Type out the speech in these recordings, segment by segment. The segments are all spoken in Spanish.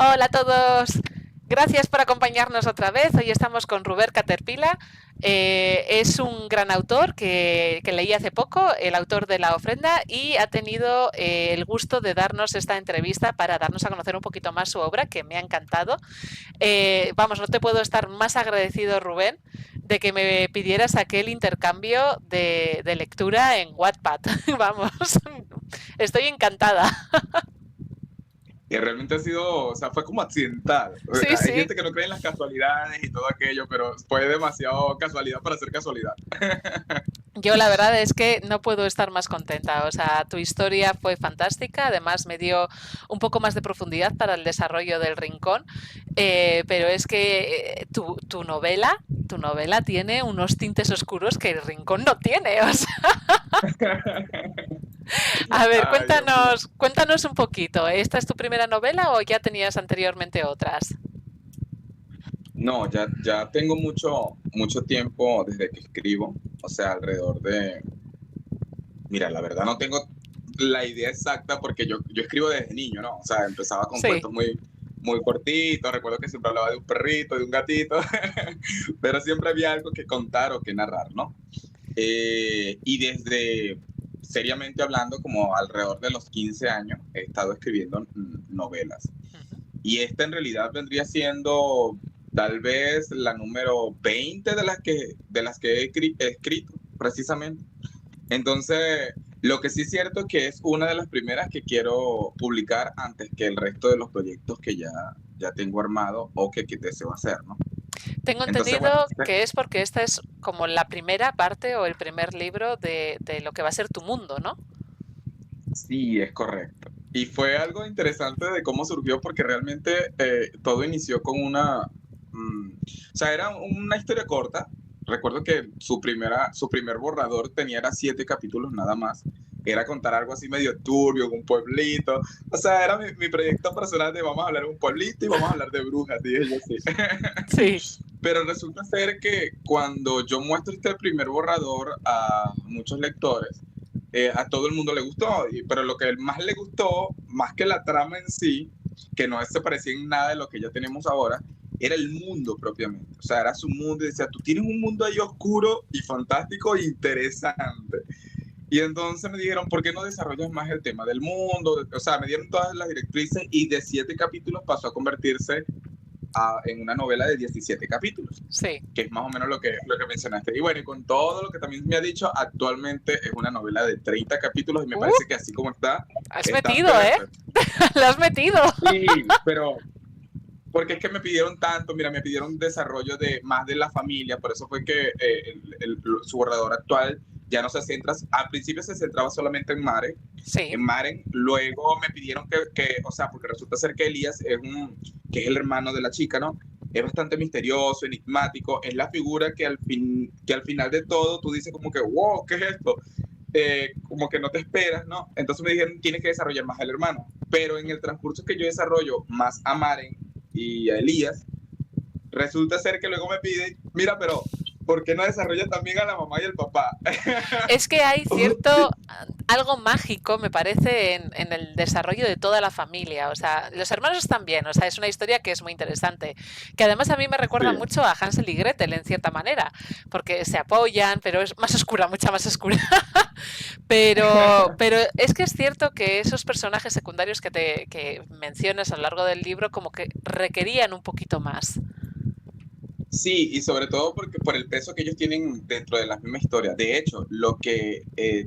Hola a todos. Gracias por acompañarnos otra vez. Hoy estamos con Rubén Caterpillar. Es un gran autor que leí hace poco, el autor de La Ofrenda, y ha tenido el gusto de darnos esta entrevista para darnos a conocer un poquito más su obra, que me ha encantado. Vamos, no te puedo estar más agradecido, Rubén, de que me pidieras aquel intercambio de lectura en Wattpad. Vamos, estoy encantada. Y realmente ha sido, o sea, fue como accidental. Sí, Hay sí. gente que no cree en las casualidades y todo aquello, pero fue demasiado casualidad para ser casualidad. Yo la verdad es que no puedo estar más contenta. O sea, tu historia fue fantástica. Además, me dio un poco más de profundidad para el desarrollo del rincón. Pero es que tu novela tiene unos tintes oscuros que el rincón no tiene. O sea, a ver, Ay, Dios mío. cuéntanos un poquito. ¿Esta es tu primera novela o ya tenías anteriormente otras? No, ya tengo mucho tiempo desde que escribo, o sea, alrededor de, mira, la verdad no tengo la idea exacta porque yo escribo desde niño, ¿no? O sea, empezaba con Sí. cuentos muy cortitos, recuerdo que siempre hablaba de un perrito, de un gatito, pero siempre había algo que contar o que narrar, ¿no? Y desde, seriamente hablando, como alrededor de los 15 años, he estado escribiendo novelas. Y esta en realidad vendría siendo tal vez la número 20 de las que he escrito, precisamente. Entonces, lo que sí es cierto es que es una de las primeras que quiero publicar antes que el resto de los proyectos que ya tengo armado o que deseo hacer, ¿no? Tengo Entonces, entendido bueno, que es porque esta es como la primera parte o el primer libro de lo que va a ser tu mundo, ¿no? sí, es correcto. Y fue algo interesante de cómo surgió porque realmente todo inició con o sea, era una historia corta. Recuerdo que su primer borrador tenía era 7 capítulos nada más. Era contar algo así medio turbio en un pueblito. O sea, era mi proyecto personal de vamos a hablar de un pueblito y vamos a hablar de brujas, dije yo así. Sí. Pero resulta ser que cuando yo muestro este primer borrador a muchos lectores, a todo el mundo le gustó, pero lo que más le gustó, más que la trama en sí, que no se parecía en nada de lo que ya tenemos ahora, era el mundo propiamente. O sea, era su mundo y decía, tú tienes un mundo ahí oscuro y fantástico e interesante. Y entonces me dijeron, ¿por qué no desarrollas más el tema del mundo? O sea, me dieron todas las directrices y de 7 capítulos pasó a convertirse en una novela de 17 capítulos, Sí. que es más o menos lo que mencionaste. Y bueno, y con todo lo que también me ha dicho, actualmente es una novela de 30 capítulos y me Uh, parece que así como has está metido, ¿eh? perfecto. Lo has metido. Sí, pero porque es que me pidieron tanto, mira, me pidieron desarrollo de más de la familia, por eso fue que su borrador actual ya no se centra, al principio se centraba solamente Sí. en Maren, luego me pidieron o sea, porque resulta ser que Elías que es el hermano de la chica, ¿no? Es bastante misterioso, enigmático, es la figura que al final de todo tú dices como que, wow, ¿qué es esto? Como que no te esperas, ¿no? Entonces me dijeron, tienes que desarrollar más al hermano. Pero en el transcurso que yo desarrollo más a Maren y a Elías, resulta ser que luego me piden, mira, pero ¿por qué no desarrollas también a la mamá y el papá? Es que hay cierto algo mágico, me parece, en el desarrollo de toda la familia. O sea, los hermanos están bien, o sea, es una historia que es muy interesante. Que además a mí me recuerda Sí, mucho a Hansel y Gretel, en cierta manera, porque se apoyan, pero es más oscura, mucha más oscura. Pero es que es cierto que esos personajes secundarios que mencionas a lo largo del libro, como que requerían un poquito más. sí, y sobre todo porque por el peso que ellos tienen dentro de la misma historia. De hecho,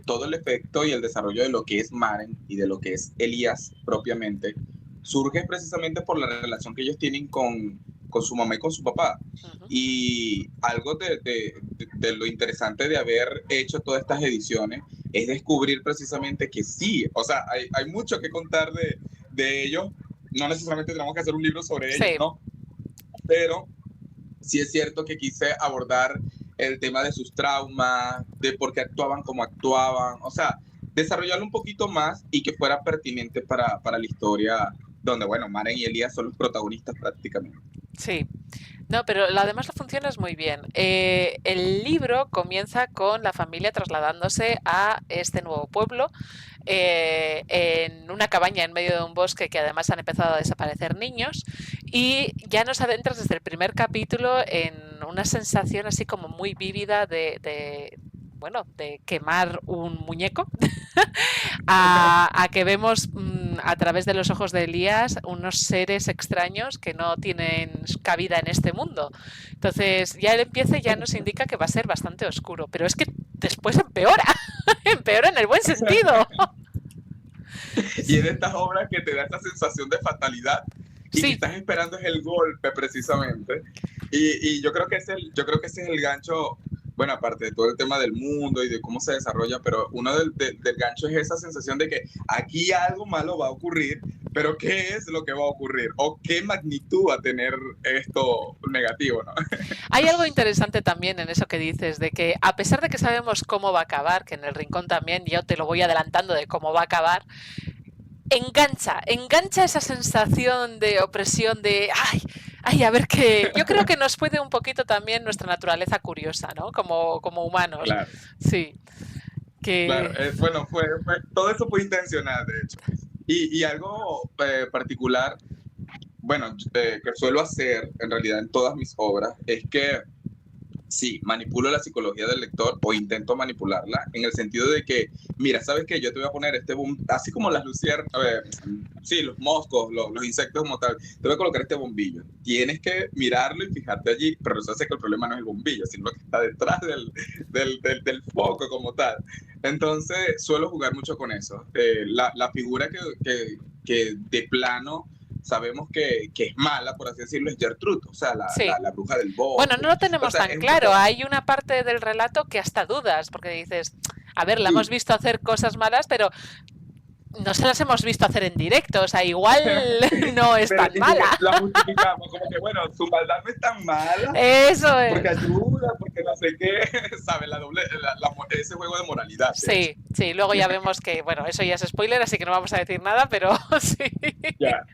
todo el efecto y el desarrollo de lo que es Maren y de lo que es Elías propiamente surge precisamente por la relación que ellos tienen con su mamá y con su papá. Ujú. Y algo de lo interesante de haber hecho todas estas ediciones es descubrir precisamente que sí, o sea, hay mucho que contar de ellos. No necesariamente tenemos que hacer un libro sobre ellos, Sí. ¿no? Pero sí es cierto que quise abordar el tema de sus traumas, de por qué actuaban como actuaban, o sea, desarrollarlo un poquito más y que fuera pertinente para la historia, donde, bueno, Maren y Elías son los protagonistas prácticamente. Sí. No, pero además la funciona es muy bien. El libro comienza con la familia trasladándose a este nuevo pueblo en una cabaña en medio de un bosque que además han empezado a desaparecer niños y ya nos adentras desde el primer capítulo en una sensación así como muy vívida bueno, de quemar un muñeco a que vemos a través de los ojos de Elías unos seres extraños que no tienen cabida en este mundo. Entonces ya él empieza y ya nos indica que va a ser bastante oscuro, pero es que después empeora, empeora en el buen sentido. Y es de estas obras que te da esta sensación de fatalidad y que Sí, estás esperando es el golpe precisamente. Y yo creo que ese es el gancho, bueno, aparte de todo el tema del mundo y de cómo se desarrolla, pero uno del gancho es esa sensación de que aquí algo malo va a ocurrir, pero ¿qué es lo que va a ocurrir? ¿O qué magnitud va a tener esto negativo, ¿no? hay algo interesante también en eso que dices, de que a pesar de que sabemos cómo va a acabar, que en el rincón también yo te lo voy adelantando de cómo va a acabar, engancha esa sensación de opresión de, ay, a ver qué. Yo creo que nos puede un poquito también nuestra naturaleza curiosa, ¿no? Como humanos. Claro, Sí, claro. que Bueno, todo eso fue intencional, de hecho. Y algo particular, bueno, que suelo hacer en realidad en todas mis obras, es que sí, manipulo la psicología del lector o intento manipularla en el sentido de que, mira, ¿sabes qué? Yo te voy a poner este así como las luciernas, sí, los moscos, los insectos como tal, te voy a colocar este bombillo. Tienes que mirarlo y fijarte allí, pero eso hace que el problema no es el bombillo, sino que está detrás del foco como tal. Entonces, suelo jugar mucho con eso. La figura que de plano sabemos que es mala, por así decirlo, es Gertrude, o sea, sí. la bruja del Bueno, no bosque. lo O tenemos sea, tan es un claro. poco, Hay una parte del relato que hasta dudas, porque dices, a ver, la hemos sí, visto hacer cosas malas, pero no se las hemos visto hacer en directo. O sea, igual no es pero tan es que mala. la justificamos, como que, bueno, su maldad no es tan mala, Eso porque es. ayuda, porque no sé qué, ¿sabes? Ese juego de moralidad, de hecho. Sí, sí, luego ya vemos que, bueno, eso ya es spoiler, así que no vamos a decir nada, pero sí. Ya,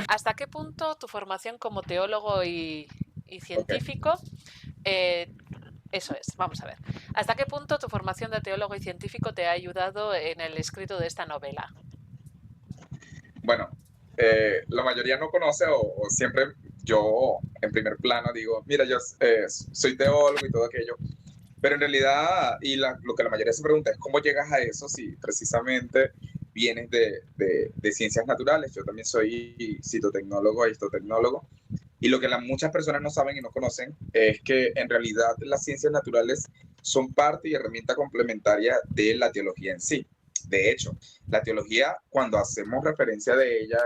¿Hasta qué punto tu formación como teólogo y ok. científico, eh, eso es, vamos a ver, ¿hasta qué punto tu formación de teólogo y científico te ha ayudado en el escrito de esta novela? Bueno, la mayoría no conoce o siempre yo en primer plano digo, mira, yo soy teólogo y todo aquello, pero en realidad, lo que la mayoría se pregunta es cómo llegas a eso si precisamente vienes de ciencias naturales. Yo también soy citotecnólogo e histotecnólogo. Y lo que muchas personas no saben y no conocen es que en realidad las ciencias naturales son parte y herramienta complementaria de la teología en sí. De hecho, la teología, cuando hacemos referencia de ella,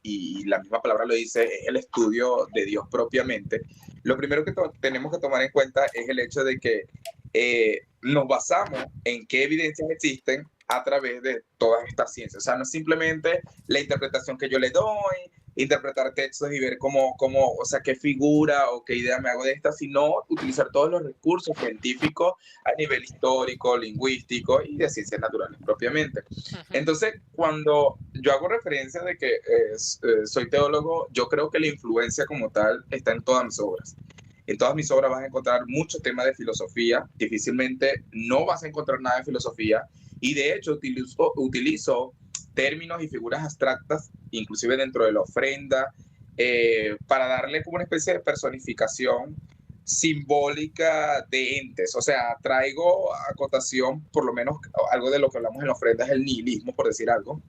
y la misma palabra lo dice, es el estudio de Dios propiamente, lo primero que tenemos que tomar en cuenta es el hecho de que nos basamos en qué evidencias existen a través de todas estas ciencias. O sea, no es simplemente la interpretación que yo le doy, interpretar textos y ver o sea, qué figura o qué idea me hago de esta, sino utilizar todos los recursos científicos a nivel histórico, lingüístico y de ciencias naturales propiamente. Ujú. Entonces, cuando yo hago referencia de que soy teólogo, yo creo que la influencia como tal está en todas mis obras. En todas mis obras vas a encontrar muchos temas de filosofía, difícilmente no vas a encontrar nada de filosofía, y de hecho utilizo términos y figuras abstractas, inclusive dentro de la ofrenda, para darle como una especie de personificación simbólica de entes. O sea, traigo acotación, por lo menos algo de lo que hablamos en la ofrenda es el nihilismo, por decir algo,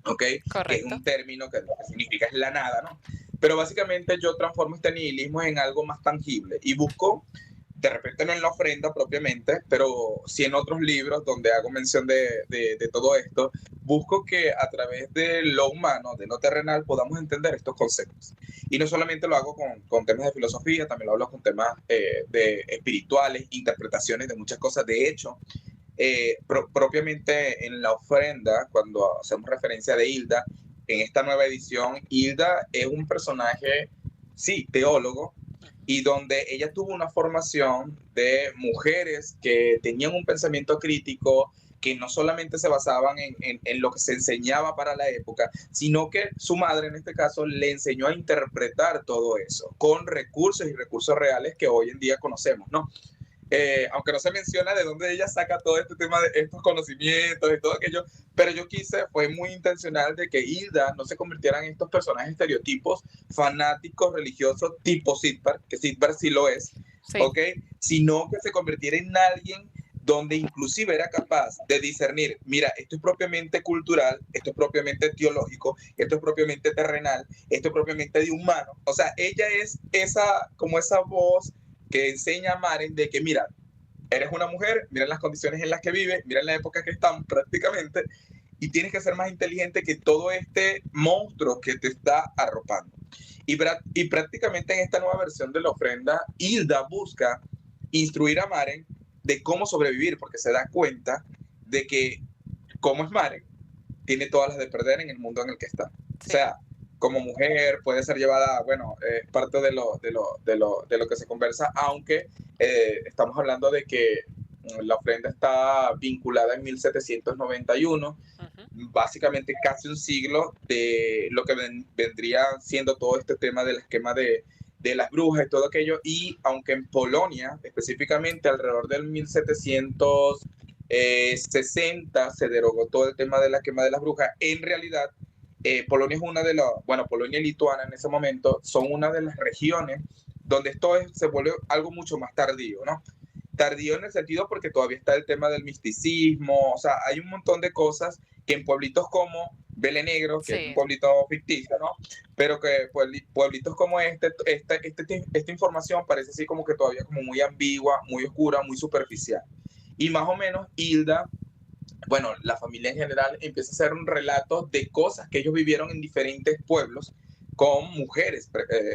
¿ok? Que es Correcto. un término que lo que significa es la nada, ¿no? Pero básicamente yo transformo este nihilismo en algo más tangible y busco, de repente no en la ofrenda propiamente, pero sí en otros libros donde hago mención de todo esto, busco que a través de lo humano, de lo terrenal, podamos entender estos conceptos. Y no solamente lo hago con temas de filosofía, también lo hablo con temas de espirituales, interpretaciones de muchas cosas. De hecho, propiamente en la ofrenda, cuando hacemos referencia de Hilda, en esta nueva edición, Hilda es un personaje, sí, teólogo, y donde ella tuvo una formación de mujeres que tenían un pensamiento crítico, que no solamente se basaban en lo que se enseñaba para la época, sino que su madre en este caso le enseñó a interpretar todo eso con recursos y recursos reales que hoy en día conocemos, ¿no? Aunque no se menciona de dónde ella saca todo este tema de estos conocimientos y todo aquello, pero yo quise, fue muy intencional de que Hilda no se convirtiera en estos personajes estereotipos fanáticos religiosos tipo Sitbar, que Sitbar sí lo es, Sí. ¿ok? Sino que se convirtiera en alguien donde inclusive era capaz de discernir, mira, esto es propiamente cultural, esto es propiamente teológico, esto es propiamente terrenal, esto es propiamente de humano. O sea, ella es como esa voz que enseña a Maren de que, mira, eres una mujer, mira las condiciones en las que vives, mira la época que estamos prácticamente, y tienes que ser más inteligente que todo este monstruo que te está arropando. Y prácticamente en esta nueva versión de la ofrenda, Hilda busca instruir a Maren de cómo sobrevivir, porque se da cuenta de que, como es Maren, tiene todas las de perder en el mundo en el que está. Sí. O sea, como mujer puede ser llevada, bueno, es parte de lo que se conversa, aunque estamos hablando de que la ofrenda está vinculada en 1791, básicamente casi un siglo de lo que vendría siendo todo este tema del esquema de las brujas y todo aquello, y aunque en Polonia, específicamente alrededor del 1760 se derogó todo el tema de la quema de las brujas, en realidad Polonia es una de las, bueno, Polonia y Lituania en ese momento son una de las regiones donde esto se vuelve algo mucho más tardío, ¿no? Tardío en el sentido porque todavía está el tema del misticismo, o sea, hay un montón de cosas que en pueblitos como Vele Negro, que es un pueblito ficticio, ¿no? Pero que pueblitos como esta información parece así como que todavía como muy ambigua, muy oscura, muy superficial. Y más o menos Hilda, bueno, la familia en general empieza a hacer un relato de cosas que ellos vivieron en diferentes pueblos con mujeres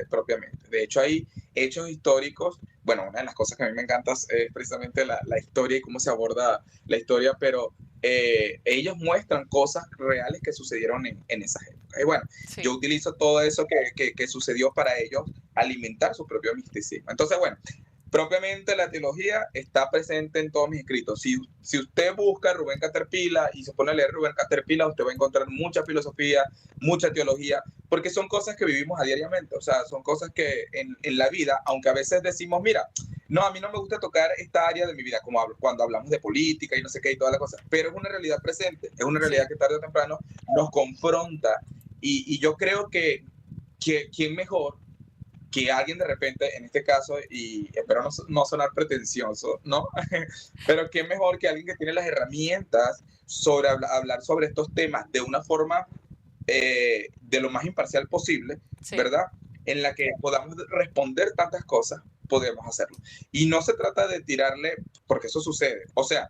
propiamente. De hecho, hay hechos históricos. Bueno, una de las cosas que a mí me encanta es precisamente la historia y cómo se aborda la historia, pero ellos muestran cosas reales que sucedieron en esas épocas. Y bueno, sí, yo utilizo todo eso que sucedió para ellos alimentar su propio misticismo. Entonces, bueno, propiamente la teología está presente en todos mis escritos. Si usted busca Rubén Caterpillar y se pone a leer Rubén Caterpillar, usted va a encontrar mucha filosofía, mucha teología, porque son cosas que vivimos a diariamente. O sea, son cosas que en la vida, aunque a veces decimos, mira, no, a mí no me gusta tocar esta área de mi vida, como cuando hablamos de política y no sé qué y toda la cosa, pero es una realidad presente, es una realidad que tarde o temprano nos confronta. Y yo creo que quién mejor que alguien de repente, en este caso, y espero no sonar pretencioso, ¿no? Pero qué mejor que alguien que tiene las herramientas sobre hablar sobre estos temas de una forma de lo más imparcial posible, sí, ¿verdad? En la que podamos responder tantas cosas, podemos hacerlo. Y no se trata de tirarle, porque eso sucede. O sea,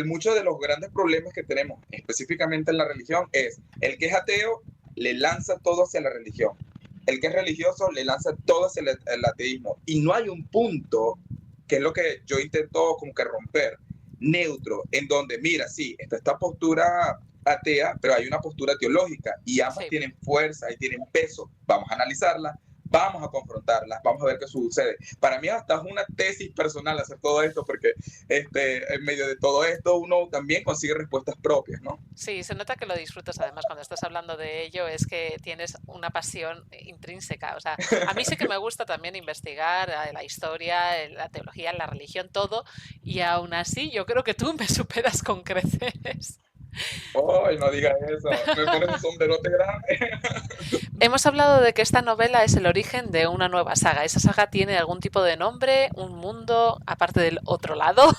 muchos de los grandes problemas que tenemos, específicamente en la religión, es el que es ateo le lanza todo hacia la religión. El que es religioso le lanza todo hacia el ateísmo. Y no hay un punto, que es lo que yo intento como que romper, neutro, en donde, mira, sí, está esta postura atea, pero hay una postura teológica y ambas tienen fuerza y tienen peso. Vamos a analizarla, vamos a confrontarlas, vamos a ver qué sucede. Para mí hasta es una tesis personal hacer todo esto, porque en medio de todo esto uno también consigue respuestas propias, ¿no? Sí, se nota que lo disfrutas además cuando estás hablando de ello, es que tienes una pasión intrínseca. O sea, a mí sí que me gusta también investigar la historia, la teología, la religión, todo, y aún así yo creo que tú me superas con creces. ¡Ay, no digas eso! Me pones un sombrerote grande. Hemos hablado de que esta novela es el origen de una nueva saga. ¿Esa saga tiene algún tipo de nombre, un mundo, aparte del otro lado?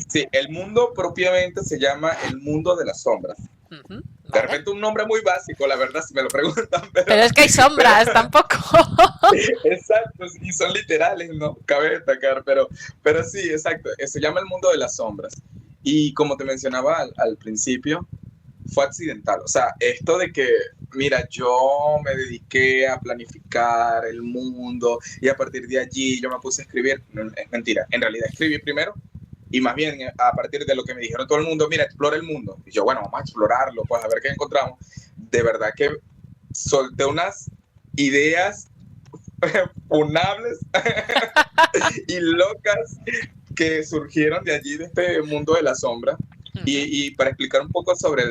Sí, el mundo propiamente se llama el mundo de las sombras. Vale. De repente un nombre muy básico, la verdad, si me lo preguntan. Pero es que hay sombras, tampoco. Exacto, y son literales, ¿no? Cabe destacar, pero sí, exacto. Se llama el mundo de las sombras. Y como te mencionaba al principio, fue accidental. O sea, esto de que, mira, yo me dediqué a planificar el mundo y a partir de allí yo me puse a escribir, es mentira. En realidad escribí primero y más bien a partir de lo que me dijeron todo el mundo, mira, explora el mundo. Y yo, bueno, vamos a explorarlo, pues a ver qué encontramos. De verdad que solté unas ideas funables y locas que surgieron de allí, de este mundo de la sombra. Y para explicar un poco sobre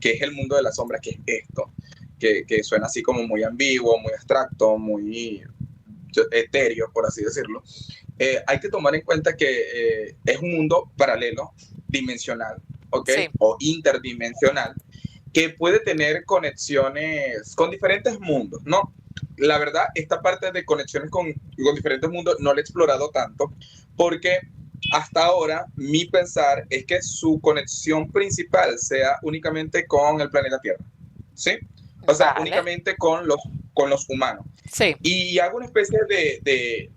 qué es el mundo de la sombra, qué es esto, que suena así como muy ambiguo, muy abstracto, muy etéreo, por así decirlo, hay que tomar en cuenta que es un mundo paralelo, dimensional, ¿ok? Sí. O interdimensional, que puede tener conexiones con diferentes mundos, ¿no? La verdad, esta parte de conexiones con diferentes mundos no la he explorado tanto, porque hasta ahora mi pensar es que su conexión principal sea únicamente con el planeta Tierra, ¿sí? O sea, Vale. únicamente con los humanos. Sí. Y hago una especie de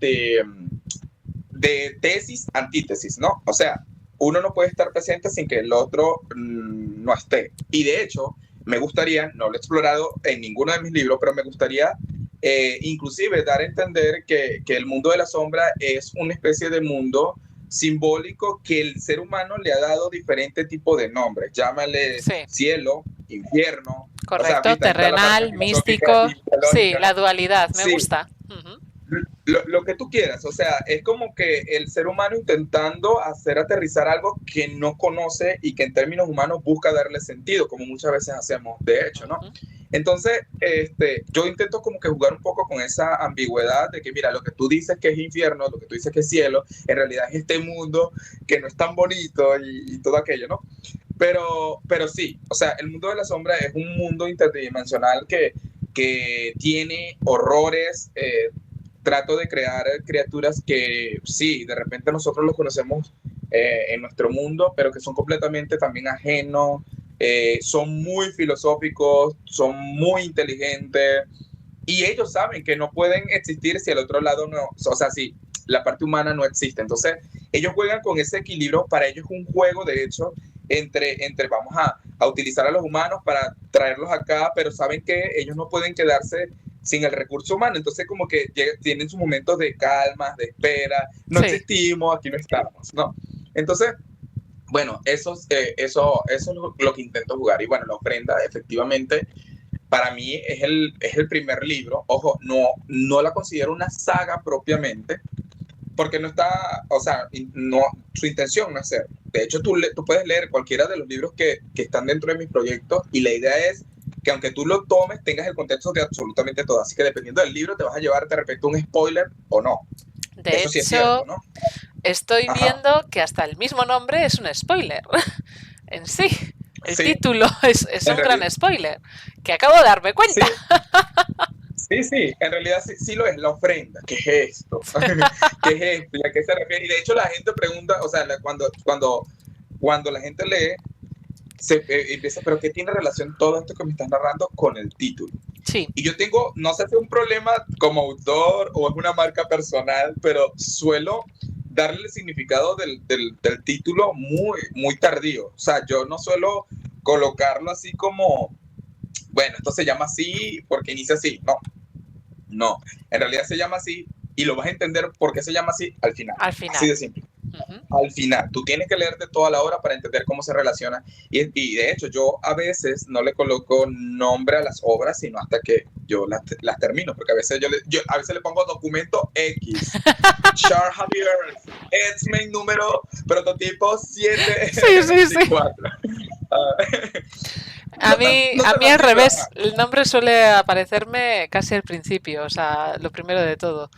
tesis, antítesis, ¿no? O sea, uno no puede estar presente sin que el otro no esté. Y de hecho, me gustaría, no lo he explorado en ninguno de mis libros, pero me gustaría inclusive dar a entender que el mundo de la sombra es una especie de mundo simbólico que el ser humano le ha dado diferentes tipos de nombres. Llámale cielo, infierno. Correcto, O sea, terrenal, místico. Sí, la dualidad, me gusta. Lo que tú quieras, o sea, es como que el ser humano intentando hacer aterrizar algo que no conoce y que en términos humanos busca darle sentido, como muchas veces hacemos, de hecho, ¿no? Entonces, yo intento como que jugar un poco con esa ambigüedad de que, mira, lo que tú dices que es infierno, lo que tú dices que es cielo, en realidad es este mundo que no es tan bonito y todo aquello, ¿no? Pero sí, o sea, el mundo de la sombra es un mundo interdimensional que tiene horrores. Trato de crear criaturas que sí, de repente nosotros los conocemos en nuestro mundo, pero que son completamente también ajenos, son muy filosóficos, son muy inteligentes, y ellos saben que no pueden existir si al otro lado no, o sea, si la parte humana no existe. Entonces, ellos juegan con ese equilibrio, para ellos es un juego, de hecho, entre vamos a utilizar a los humanos para traerlos acá, pero saben que ellos no pueden quedarse sin el recurso humano. Entonces, como que tienen sus momentos de calma, de espera, no existimos, aquí no estamos, ¿no? Entonces, bueno, eso es lo que intento jugar. Y bueno, La Ofrenda, efectivamente, para mí es el primer libro. Ojo, no la considero una saga propiamente, porque no está, o sea, no, su intención no es ser. De hecho, tú puedes leer cualquiera de los libros que están dentro de mis proyectos, y la idea es que aunque tú lo tomes, tengas el contexto de absolutamente todo. Así que dependiendo del libro, te vas a llevar de repente un spoiler o no. De Eso hecho, sí es cierto, ¿no? Estoy viendo que hasta el mismo nombre es un spoiler en sí. El título es un gran spoiler, que acabo de darme cuenta. Sí, en realidad sí lo es. La Ofrenda, ¿qué es esto? ¿Qué es esto? ¿Y a qué se refiere? Y de hecho la gente pregunta, o sea, cuando la gente lee, empieza, pero ¿qué tiene relación todo esto que me estás narrando con el título? Sí. Y yo tengo, no sé si es un problema como autor o es una marca personal, pero suelo darle el significado del título muy, muy tardío. O sea, yo no suelo colocarlo así como, bueno, esto se llama así porque inicia así. No, en realidad se llama así y lo vas a entender por qué se llama así al final. Así de simple. Al final, tú tienes que leerte toda la obra para entender cómo se relaciona. Y de hecho, yo a veces no le coloco nombre a las obras, sino hasta que yo las termino, porque a veces yo a veces le pongo documento X, Char Javier, X-Men número, prototipo 7. A mí al revés, el nombre suele aparecerme casi al principio, o sea, lo primero de todo,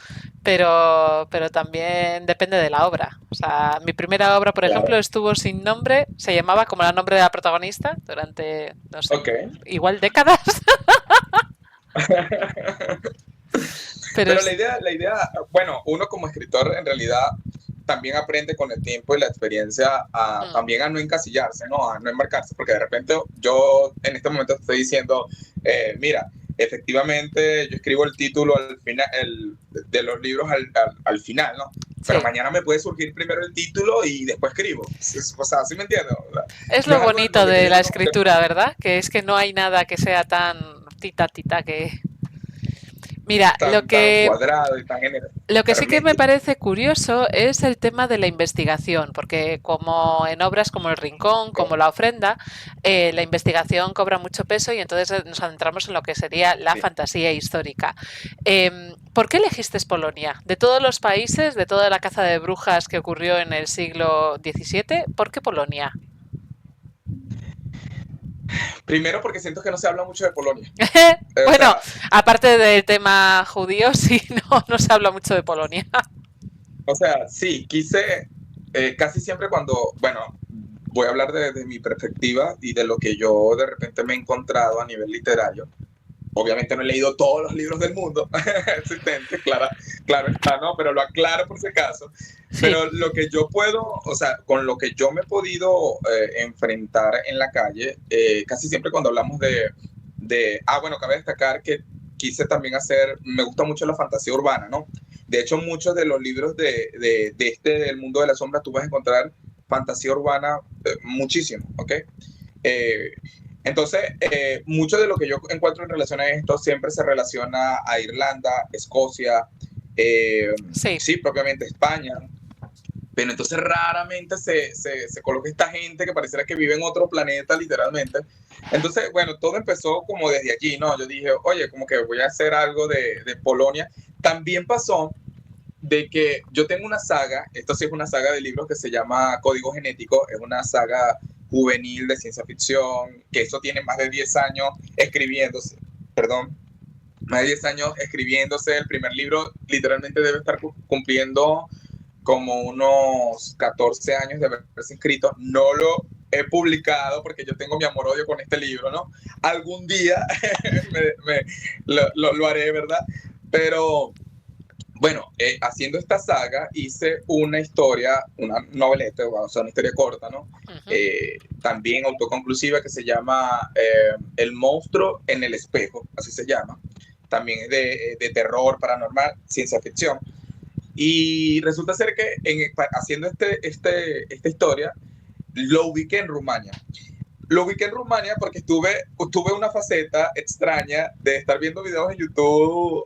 pero también depende de la obra. O sea, mi primera obra, por ejemplo, estuvo sin nombre, se llamaba como el nombre de la protagonista durante, no sé, igual décadas. Pero la idea, bueno, uno como escritor en realidad también aprende con el tiempo y la experiencia también a no encasillarse, ¿no? A no embarcarse, porque de repente yo en este momento estoy diciendo, mira, efectivamente yo escribo el título al final, de los libros al final, ¿no? Pero mañana me puede surgir primero el título y después escribo. O sea, ¿sí me entiendes? Es lo bonito de la escritura, ¿verdad? Que es que no hay nada que sea tan tita que... Mira, tan cuadrado y tan lo que sí que me hermético. parece curioso es el tema de la investigación, porque como en obras como El Rincón, como La Ofrenda, la investigación cobra mucho peso y entonces nos adentramos en lo que sería la Sí. fantasía histórica. ¿Por qué elegiste Polonia? De todos los países, de toda la caza de brujas que ocurrió en el siglo XVII, ¿por qué Polonia? Primero porque siento que no se habla mucho de Polonia. O Bueno, sea, aparte del tema judío, sí, no se habla mucho de Polonia. sí, quise casi siempre cuando, bueno, voy a hablar de mi perspectiva y de lo que yo de repente me he encontrado a nivel literario. Obviamente no he leído todos los libros del mundo existentes, claro está, ¿no? Pero lo aclaro por si acaso. Sí, Pero lo que yo puedo, o sea, con lo que yo me he podido enfrentar en la calle, casi siempre cuando hablamos bueno, cabe destacar que quise también hacer, me gusta mucho la fantasía urbana, ¿no? De hecho, muchos de los libros del mundo de la sombra, tú vas a encontrar fantasía urbana muchísimo, ¿ok? Eh, entonces, mucho de lo que yo encuentro en relación a esto siempre se relaciona a Irlanda, Escocia, eh, sí. sí, propiamente España, pero entonces raramente se coloca esta gente que pareciera que vive en otro planeta, literalmente. Entonces, bueno, todo empezó como desde allí, ¿no? Yo dije, oye, como que voy a hacer algo de Polonia. También pasó de que yo tengo una saga, esto sí es una saga de libros que se llama Código Genético, es una saga juvenil de ciencia ficción, que eso tiene más de 10 años escribiéndose, perdón, más de 10 años escribiéndose, el primer libro literalmente debe estar cumpliendo como unos 14 años de haberse escrito, no lo he publicado porque yo tengo mi amor-odio con este libro, ¿no? Algún día lo haré, ¿verdad? Pero bueno, haciendo esta saga hice una historia, una noveleta, o sea, una historia corta, ¿no? Ujú. También autoconclusiva que se llama El monstruo en el espejo, así se llama. También es de terror paranormal, ciencia ficción. Y resulta ser que haciendo esta historia, lo ubiqué en Rumania. Lo ubiqué en Rumania porque tuve una faceta extraña de estar viendo videos en YouTube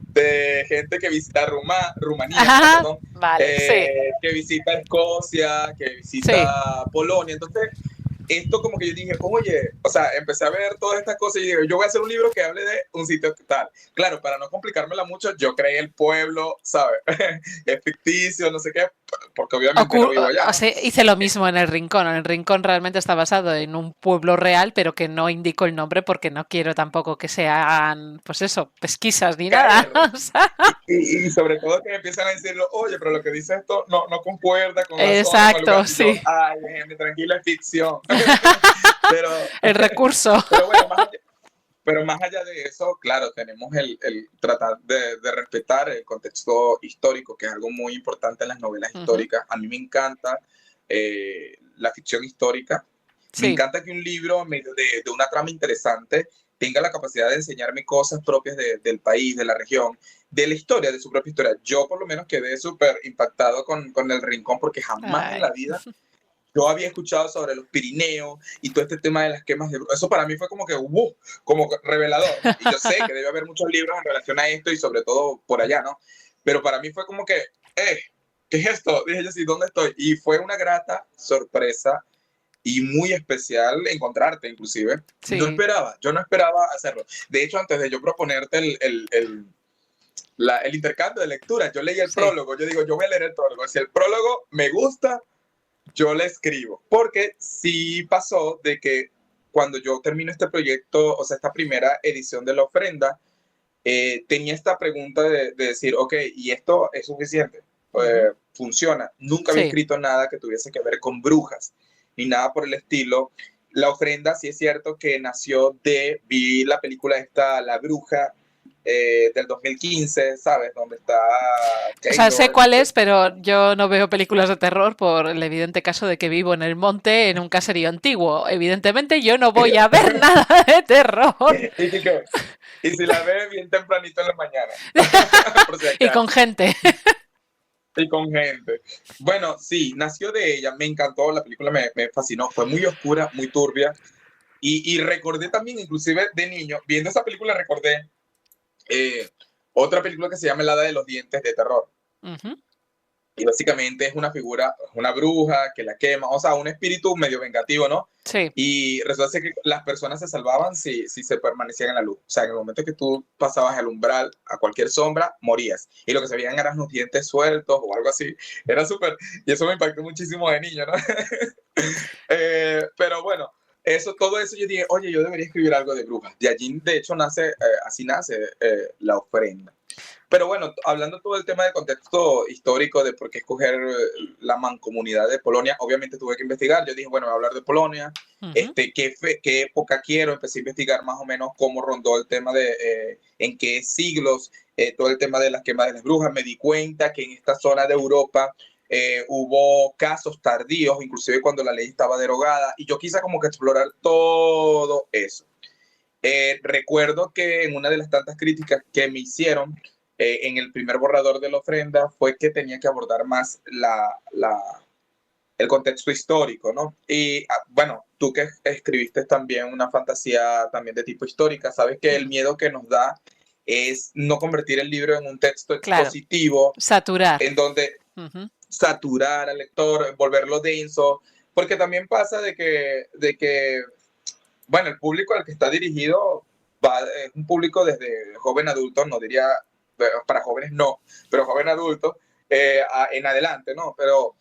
de gente que visita Rumanía, Ajá, perdón, vale, sí, que visita Escocia, que sí. visita Polonia. Entonces, esto como que yo dije, oye, o sea, empecé a ver todas estas cosas y dije, yo voy a hacer un libro que hable de un sitio tal. Claro, para no complicármela mucho, yo creé el pueblo, ¿sabes? Es ficticio, no sé qué, porque obviamente no vivo allá, O ¿no? sea, hice lo mismo en El Rincón. El Rincón realmente está basado en un pueblo real, pero que no indico el nombre porque no quiero tampoco que sean, pues eso, pesquisas ni nada. Caer. O sea, Y sobre todo que empiezan a decirlo, oye, pero lo que dice esto no concuerda con la zona, con el lugar. exacto, Y yo, sí. ay, gente, tranquila, es ficción. pero, El recurso. pero bueno, más allá de eso, claro, tenemos el tratar de respetar el contexto histórico, que es algo muy importante en las novelas Ujú. históricas. A mí me encanta la ficción histórica. Me Sí, encanta que un libro, en medio de una trama interesante, tenga la capacidad de enseñarme cosas propias del país, de la región, de la historia, de su propia historia. Yo por lo menos quedé súper impactado con El Rincón porque jamás en la ay, vida yo había escuchado sobre los Pirineos y todo este tema de las quemas de brujas. Eso para mí fue como que, como revelador, ¿no? Y yo sé que debe haber muchos libros en relación a esto y sobre todo por allá, ¿no? Pero para mí fue como que, ¿qué es esto? Dije yo, sí, ¿dónde estoy? Y fue una grata sorpresa y muy especial encontrarte, inclusive. sí, Yo no esperaba hacerlo. De hecho, antes de yo proponerte el intercambio de lectura, yo leí el sí. prólogo, yo digo, yo voy a leer el prólogo. Si el prólogo me gusta, yo le escribo. Porque sí pasó de que cuando yo termino este proyecto, o sea, esta primera edición de la ofrenda, tenía esta pregunta de decir, ok, ¿y esto es suficiente? Ujú. ¿Funciona? Nunca había Sí. escrito nada que tuviese que ver con brujas, ni nada por el estilo. La ofrenda sí es cierto que nació vi la película esta, La Bruja, del 2015, ¿sabes? Donde está O sea, sé Taylor. cuál es, pero yo no veo películas de terror por el evidente caso de que vivo en el monte en un caserío antiguo. Evidentemente yo no voy a ver nada de terror. Y si la ve bien tempranito en la mañana, por si Y con acaso. gente. Y con gente. Bueno, sí, nació de ella, me encantó, la película me fascinó, fue muy oscura, muy turbia, y recordé también, inclusive de niño, viendo esa película recordé Eh, Otra película que se llama El Hada de los Dientes de terror. Ujú. Y básicamente es una figura, una bruja que la quema, o sea, un espíritu medio vengativo, ¿no? Sí. Y resulta ser que las personas se salvaban si se permanecían en la luz. O sea, en el momento que tú pasabas el umbral a cualquier sombra, morías. Y lo que se veían eran los dientes sueltos o algo así. Era súper... Y eso me impactó muchísimo de niño, ¿no? Pero bueno, todo eso yo dije, oye, yo debería escribir algo de brujas. De allí, de hecho, así nace La Ofrenda. Pero bueno, hablando todo el tema del contexto histórico de por qué escoger la mancomunidad de Polonia, obviamente tuve que investigar. Yo dije, bueno, voy a hablar de Polonia, Ujú. qué época quiero. Empecé a investigar más o menos cómo rondó el tema de en qué siglos, todo el tema de las quemas de las brujas. Me di cuenta que en esta zona de Europa hubo casos tardíos, inclusive cuando la ley estaba derogada, y yo quise como que explorar todo eso. Recuerdo que en una de las tantas críticas que me hicieron en el primer borrador de la ofrenda fue que tenía que abordar más el contexto histórico, ¿no? Y bueno, tú que escribiste también una fantasía también de tipo histórica, sabes que el Mm. miedo que nos da es no convertir el libro en un texto Claro, expositivo saturar. en donde Ujú. saturar al lector, volverlo denso, porque también pasa de que bueno, el público al que está dirigido es un público desde joven adulto, no diría, para jóvenes no, pero joven adulto en adelante, ¿no? Pero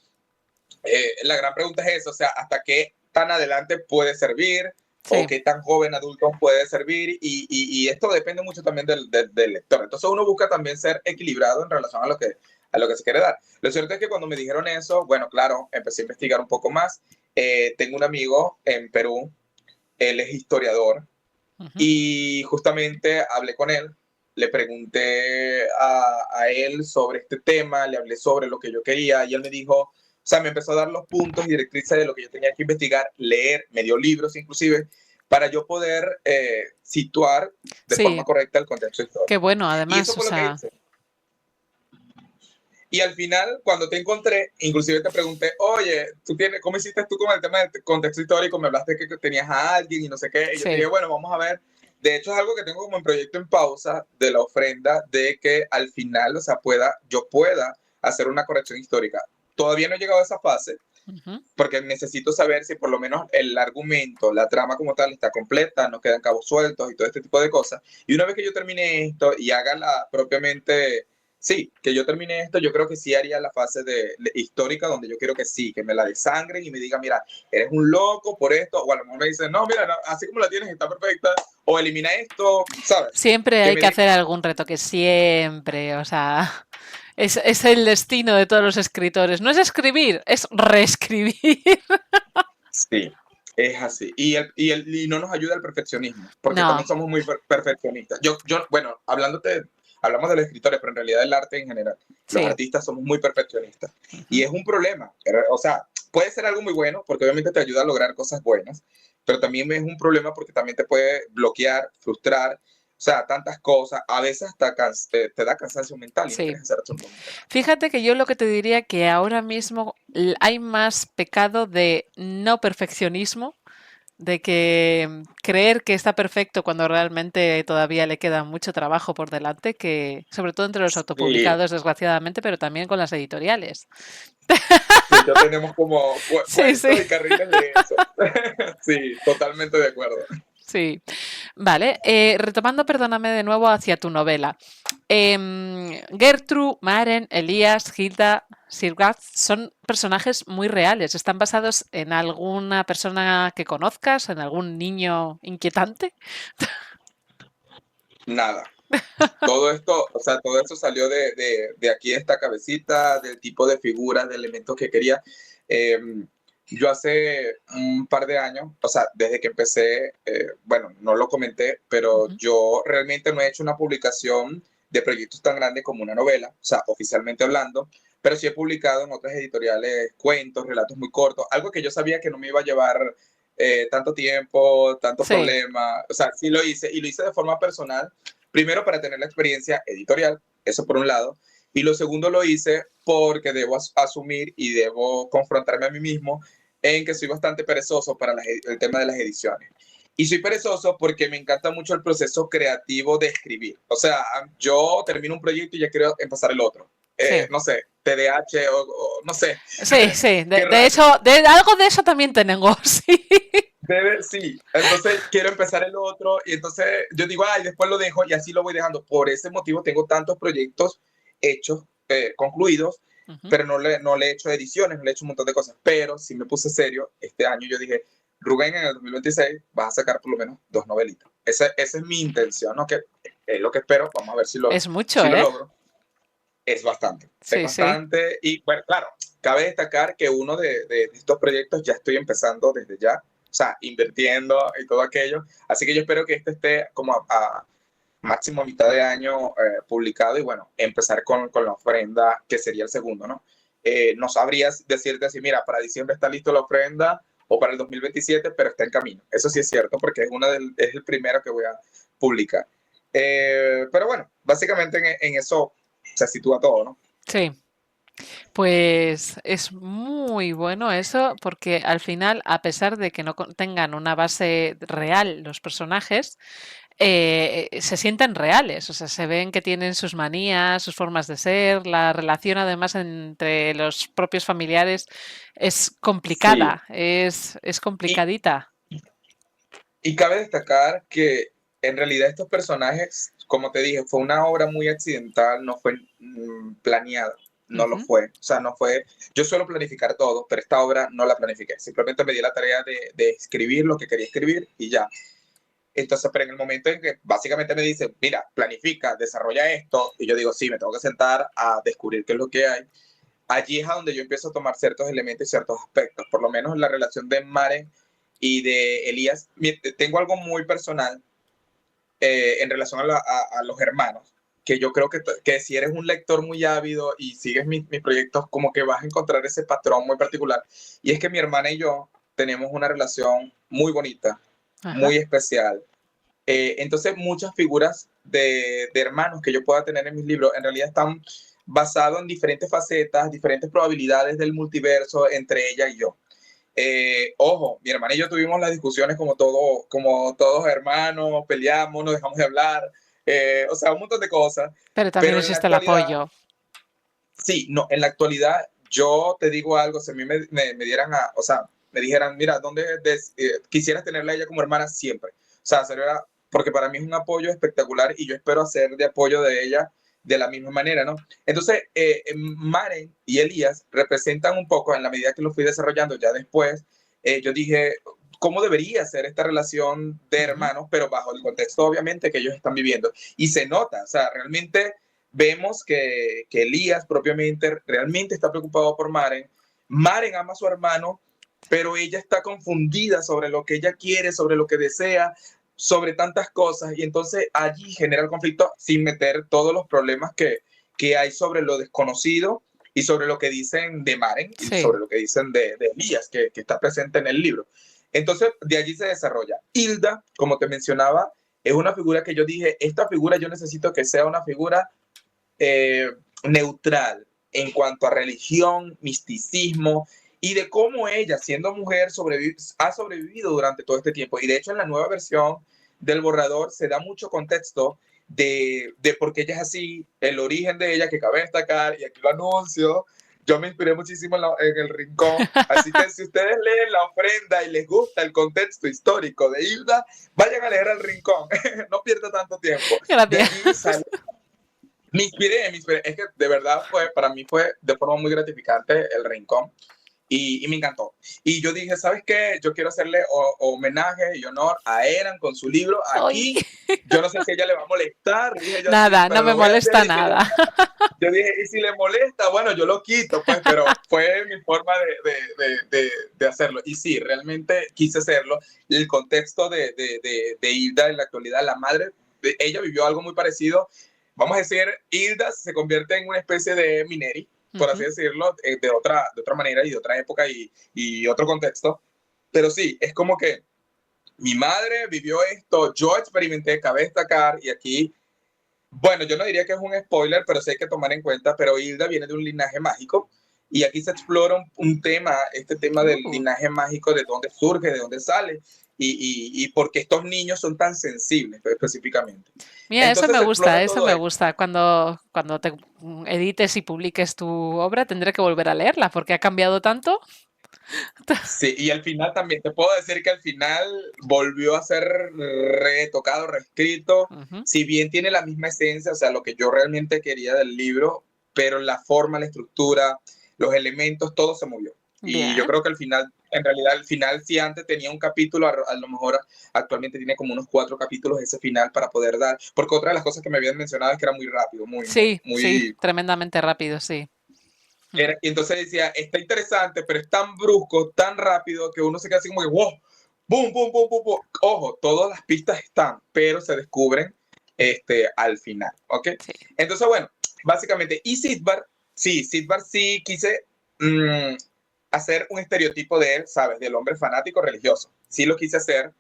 la gran pregunta es esa, o sea, ¿hasta qué tan adelante puede servir? O Sí. qué tan joven adulto puede servir, y esto depende mucho también del lector. Entonces uno busca también ser equilibrado en relación a lo que se quiere dar. Lo cierto es que cuando me dijeron eso, bueno, claro, empecé a investigar un poco más. Tengo un amigo en Perú, él es historiador, Ujú. y justamente hablé con él, le pregunté a él sobre este tema, le hablé sobre lo que yo quería, y él me dijo, o sea, me empezó a dar los puntos y directrices de lo que yo tenía que investigar, leer, me dio libros inclusive, para yo poder situar de forma Sí, correcta el contexto qué histórico. bueno, Y eso además, o fue lo que sea, hice. Y al final, cuando te encontré, inclusive te pregunté, oye, ¿cómo hiciste tú con el tema del contexto histórico? Me hablaste que tenías a alguien y no sé qué. Y yo te sí. dije, bueno, vamos a ver. De hecho, es algo que tengo como en proyecto en pausa de la ofrenda, de que al final, o sea, yo pueda hacer una corrección histórica. Todavía no he llegado a esa fase, Ujú. porque necesito saber si por lo menos el argumento, la trama como tal está completa, no quedan cabos sueltos y todo este tipo de cosas. Y una vez que yo termine esto y haga propiamente, sí, que yo termine esto, yo creo que sí haría la fase histórica donde yo quiero que sí, que me la desangren y me digan, mira, eres un loco por esto, o a lo mejor me dicen, no, mira, no, así como la tienes está perfecta, o elimina esto, ¿sabes? Siempre Que hay me que den hacer algún retoque, siempre, o sea, es el destino de todos los escritores. No es escribir, es reescribir. sí, es así. Y no nos ayuda el perfeccionismo, porque No, también somos muy perfeccionistas. Bueno, hablamos de los escritores, pero en realidad el arte en general, los sí. artistas somos muy perfeccionistas. Y Ujú. es un problema. O sea, puede ser algo muy bueno, porque obviamente te ayuda a lograr cosas buenas, pero también es un problema porque también te puede bloquear, frustrar, o sea, tantas cosas. A veces hasta te da cansancio mental y no Sí. quieres hacer absolutamente nada. Fíjate que yo lo que te diría que ahora mismo hay más pecado de no perfeccionismo, de que creer que está perfecto cuando realmente todavía le queda mucho trabajo por delante, que sobre todo entre los Sí, autopublicados, desgraciadamente, pero también con las editoriales. sí, ya tenemos como Sí, sí, cuentos y carriles de eso. Sí, totalmente de acuerdo. sí. Vale, retomando, perdóname de nuevo hacia tu novela. Gertrude, Maren, Elías, Hilda, Sirgaz son personajes muy reales. ¿Están basados en alguna persona que conozcas, en algún niño inquietante? Nada. Todo esto, o sea, todo eso salió de aquí, de esta cabecita, del tipo de figuras, de elementos que quería. Eh, yo hace un par de años, o sea, desde que empecé, bueno, no lo comenté, pero Ujú. yo realmente no he hecho una publicación de proyectos tan grandes como una novela, o sea, oficialmente hablando, pero sí he publicado en otras editoriales cuentos, relatos muy cortos, algo que yo sabía que no me iba a llevar tanto tiempo, tanto Sí, problema, o sea, sí lo hice, y lo hice de forma personal. Primero, para tener la experiencia editorial, eso por un lado. Y lo segundo lo hice porque debo asumir y debo confrontarme a mí mismo en que soy bastante perezoso para el tema de las ediciones. Y soy perezoso porque me encanta mucho el proceso creativo de escribir. O sea, yo termino un proyecto y ya quiero empezar el otro. Sí. No sé, TDAH o no sé. Sí, sí, Qué de raro. eso, de algo de eso también tenemos, sí. Sí, entonces quiero empezar el otro y entonces yo digo, ay, después lo dejo y así lo voy dejando. Por ese motivo tengo tantos proyectos hechos, concluidos, Ujú. pero no le he hecho ediciones, no le he hecho un montón de cosas. Pero si me puse serio, este año yo dije, Rubén, en el 2026 vas a sacar por lo menos 2 novelitas. Esa es mi intención, ¿no? Que es lo que espero. Vamos a ver Es mucho, si lo ¿eh? logro. Es bastante, es Sí, sí. bastante. Y bueno, claro, cabe destacar que uno de estos proyectos ya estoy empezando desde ya, o sea, invirtiendo y todo aquello. Así que yo espero que este esté como a máximo mitad de año publicado y bueno, empezar con la ofrenda, que sería el segundo, ¿no? No sabrías decirte así, mira, para diciembre está listo la ofrenda o para el 2027, pero está en camino. Eso sí es cierto, porque es el primero que voy a publicar. Pero bueno, básicamente en eso se sitúa todo, ¿no? Sí. Pues es muy bueno eso, porque al final, a pesar de que no tengan una base real los personajes, se sienten reales, o sea, se ven que tienen sus manías, sus formas de ser, la relación además entre los propios familiares es Sí. complicada, es Y, complicadita. y cabe destacar que en realidad estos personajes, como te dije, fue una obra muy accidental, no fue planeada, no lo Ujú. fue. O sea, no fue. Yo suelo planificar todo, pero esta obra no la planifiqué. Simplemente me di la tarea de escribir lo que quería escribir y ya. Entonces, pero en el momento en que básicamente me dice, mira, planifica, desarrolla esto, y yo digo, sí, me tengo que sentar a descubrir qué es lo que hay. Allí es a donde yo empiezo a tomar ciertos elementos y ciertos aspectos, por lo menos la relación de Maren y de Elías. Tengo algo muy personal en relación a los hermanos, que yo creo que si eres un lector muy ávido y sigues mis proyectos, como que vas a encontrar ese patrón muy particular. Y es que mi hermana y yo tenemos una relación muy bonita, muy Ajá. especial. Entonces, muchas figuras de hermanos que yo pueda tener en mis libros en realidad están basados en diferentes facetas, diferentes probabilidades del multiverso entre ella y yo. Ojo, mi hermana y yo tuvimos las discusiones como todos hermanos, peleamos, nos dejamos de hablar, o sea, un montón de cosas, Pero también pero en la existe el actualidad, apoyo. sí, no, en la actualidad yo te digo algo, si a mí me dieran o sea, me dijeran, mira, ¿dónde quisieras tenerla a ella como hermana siempre? O sea, sería, porque para mí es un apoyo espectacular y yo espero hacer de apoyo de ella de la misma manera, ¿no? Entonces, Maren y Elías representan un poco, en la medida que lo fui desarrollando ya después, yo dije, ¿cómo debería ser esta relación de Ujú. hermanos, pero bajo el contexto, obviamente, que ellos están viviendo? Y se nota, o sea, realmente vemos que Elías propiamente realmente está preocupado por Maren. Maren ama a su hermano, pero ella está confundida sobre lo que ella quiere, sobre lo que desea, sobre tantas cosas, y entonces allí genera el conflicto sin meter todos los problemas que hay sobre lo desconocido y sobre lo que dicen de Maren y Sí. sobre lo que dicen de Elías, que está presente en el libro. Entonces, de allí se desarrolla. Hilda, como te mencionaba, es una figura que yo dije, esta figura yo necesito que sea una figura neutral en cuanto a religión, misticismo y de cómo ella, siendo mujer, ha sobrevivido durante todo este tiempo. Y de hecho, en la nueva versión del borrador se da mucho contexto de por qué ella es así, el origen de ella, que cabe destacar, y aquí lo anuncio. Yo me inspiré muchísimo en El Rincón, así que si ustedes leen La Ofrenda y les gusta el contexto histórico de Hilda, vayan a leer El Rincón, no pierda tanto tiempo. De Gracias. allí sale me inspiré. Es que de verdad para mí fue de forma muy gratificante El Rincón y me encantó. Y yo dije, ¿sabes qué? Yo quiero hacerle homenaje y honor a Eran con su libro Ay, aquí. Yo no sé si a ella le va a molestar, dije yo así, nada, no pero me lo voy a hacer molesta y si le, nada. yo dije, y si le molesta, bueno, yo lo quito, pues, pero fue mi forma de hacerlo. Y sí, realmente quise hacerlo. El contexto de Hilda en la actualidad, la madre, ella vivió algo muy parecido. Vamos a decir, Hilda se convierte en una especie de Mineri, por así Ujú. decirlo, de otra manera y de otra época y otro contexto. Pero sí, es como que mi madre vivió esto, yo experimenté, cabe destacar, y aquí bueno, yo no diría que es un spoiler, pero sí hay que tomar en cuenta, pero Hilda viene de un linaje mágico y aquí se explora un tema, este tema del Uh, linaje mágico, de dónde surge, de dónde sale. y por qué estos niños son tan sensibles específicamente. Mira, Entonces explora eso todo me esto. gusta. Cuando te edites y publiques tu obra, tendré que volver a leerla porque ha cambiado tanto. Sí, y al final también te puedo decir que al final volvió a ser retocado, reescrito, Ujú. si bien tiene la misma esencia, o sea, lo que yo realmente quería del libro, pero la forma, la estructura, los elementos, todo se movió. Y yo Bien. creo que al final, en realidad, al final, si antes tenía un capítulo, a lo mejor actualmente tiene como unos 4 capítulos ese final para poder dar, porque otra de las cosas que me habían mencionado es que era muy rápido, Sí, sí, muy tremendamente rápido, sí. Mm. y entonces decía, está interesante, pero es tan brusco, tan rápido, que uno se queda así como que, wow, boom, boom, boom, boom, boom. Ojo, todas las pistas están, pero se descubren al final, ¿ok? Sí. Entonces, bueno, básicamente, y Sitbar sí quise hacer un estereotipo de él, ¿sabes? Del hombre fanático religioso. Sí lo quise hacer,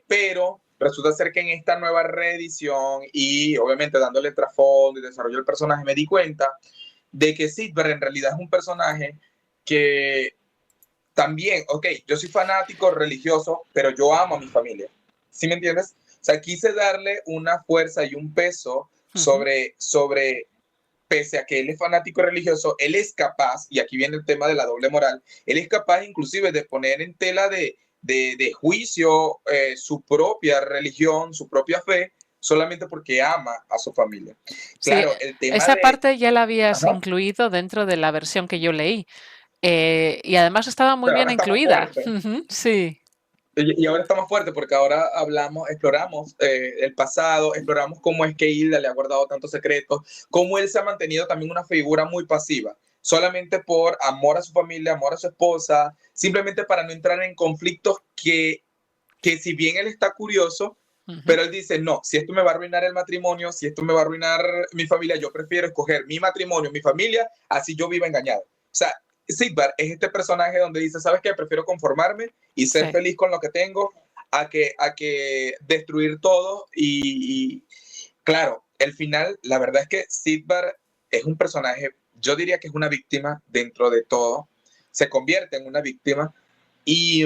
pero resulta ser que en esta nueva reedición y obviamente dándole trasfondo y desarrollo del personaje, me di cuenta de que Sitber en realidad es un personaje que también, ok, yo soy fanático religioso, pero yo amo a mi familia. ¿Sí me entiendes? O sea, quise darle una fuerza y un peso Ujú. sobre pese a que él es fanático religioso, él es capaz, y aquí viene el tema de la doble moral, él es capaz inclusive de poner en tela de juicio su propia religión, su propia fe, solamente porque ama a su familia. Sí, Claro, el tema esa de... parte ya la habías Ajá, incluido dentro de la versión que yo leí. Y además estaba muy pero bien ahora está más incluida. fuerte. Ujú. Sí. Y ahora está más fuerte porque ahora exploramos el pasado, exploramos cómo es que Hilda le ha guardado tantos secretos, cómo él se ha mantenido también una figura muy pasiva, solamente por amor a su familia, amor a su esposa, simplemente para no entrar en conflictos que si bien él está curioso, Ujú. pero él dice, no, si esto me va a arruinar el matrimonio, si esto me va a arruinar mi familia, yo prefiero escoger mi matrimonio, mi familia, así yo viva engañado. O sea, Sigvar es este personaje donde dice, ¿sabes qué? Prefiero conformarme y ser Sí. feliz con lo que tengo a que destruir todo. Y claro, el final, la verdad es que Sigvar es un personaje, yo diría que es una víctima dentro de todo, se convierte en una víctima y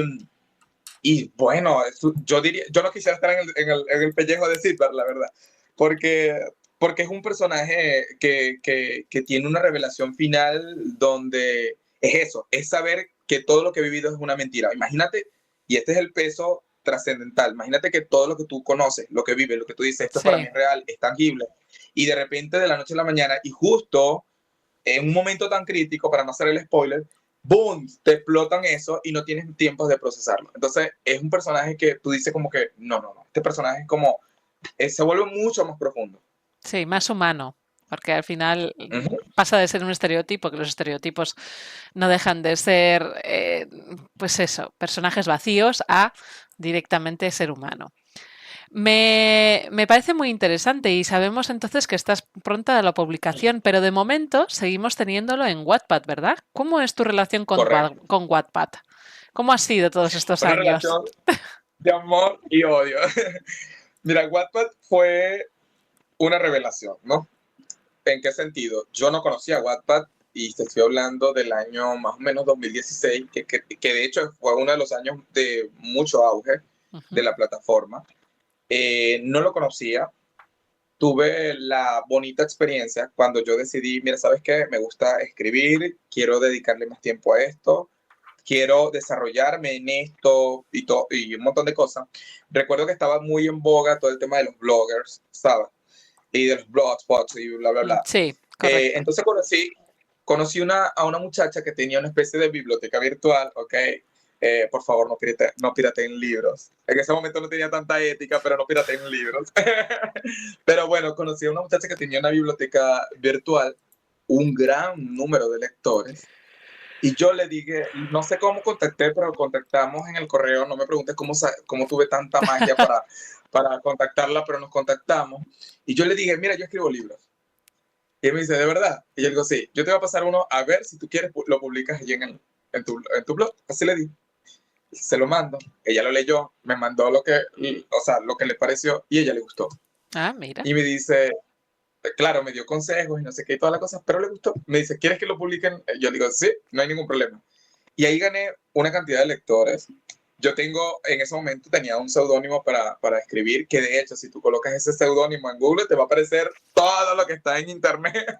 bueno, yo diría, yo no quisiera estar en el pellejo de Silver, la verdad, porque, porque es un personaje que tiene una revelación final donde es eso, es saber que todo lo que he vivido es una mentira. Imagínate, y este es el peso trascendental, imagínate que todo lo que tú conoces, lo que vives, lo que tú dices, esto para mí Sí. es real, es tangible, y de repente de la noche a la mañana, y justo en un momento tan crítico, para no hacer el spoiler, boom, te explotan eso y no tienes tiempo de procesarlo. Entonces, es un personaje que tú dices como que, no, no, no, este personaje es como, se vuelve mucho más profundo. Sí, más humano. Porque al final Uh -huh. pasa de ser un estereotipo, que los estereotipos no dejan de ser, pues eso, personajes vacíos, a directamente ser humano. Me parece muy interesante y sabemos entonces que estás pronta a la publicación, pero de momento seguimos teniéndolo en Wattpad, ¿verdad? ¿Cómo es tu relación Correcto. con Wattpad? ¿Cómo ha sido todos estos Una años? relación de amor y odio. Mira, Wattpad fue una revelación, ¿no? ¿En qué sentido? Yo no conocía Wattpad y te estoy hablando del año más o menos 2016, que de hecho fue uno de los años de mucho auge de Ujú. la plataforma. No lo conocía, tuve la bonita experiencia cuando yo decidí, mira, ¿sabes qué? Me gusta escribir, quiero dedicarle más tiempo a esto, quiero desarrollarme en esto y un montón de cosas. Recuerdo que estaba muy en boga todo el tema de los bloggers, ¿sabes? Y de los blogspots y bla, bla, bla. Sí, correcto. Entonces conocí a una muchacha que tenía una especie de biblioteca virtual, ¿ok? Por favor, no pirateen libros. En ese momento no tenía tanta ética, pero no pirateen libros. Pero bueno, conocí a una muchacha que tenía una biblioteca virtual, un gran número de lectores. Y yo le dije, no sé cómo contacté, pero contactamos en el correo. No me preguntes cómo tuve tanta magia para contactarla, pero nos contactamos. Y yo le dije, mira, yo escribo libros. Y él me dice, ¿de verdad? Y yo le digo, sí, yo te voy a pasar uno a ver si tú quieres, lo publicas allí en tu blog. Así le di. Se lo mando. Ella lo leyó, me mandó lo que le pareció y a ella le gustó. Ah, mira. Y me dice, claro, me dio consejos y no sé qué y todas las cosas, pero le gustó. Me dice, ¿quieres que lo publiquen? Yo le digo, sí, no hay ningún problema. Y ahí gané una cantidad de lectores. yo tengo, en ese momento tenía un seudónimo para escribir, que de hecho, si tú colocas ese seudónimo en Google, te va a aparecer todo lo que está en internet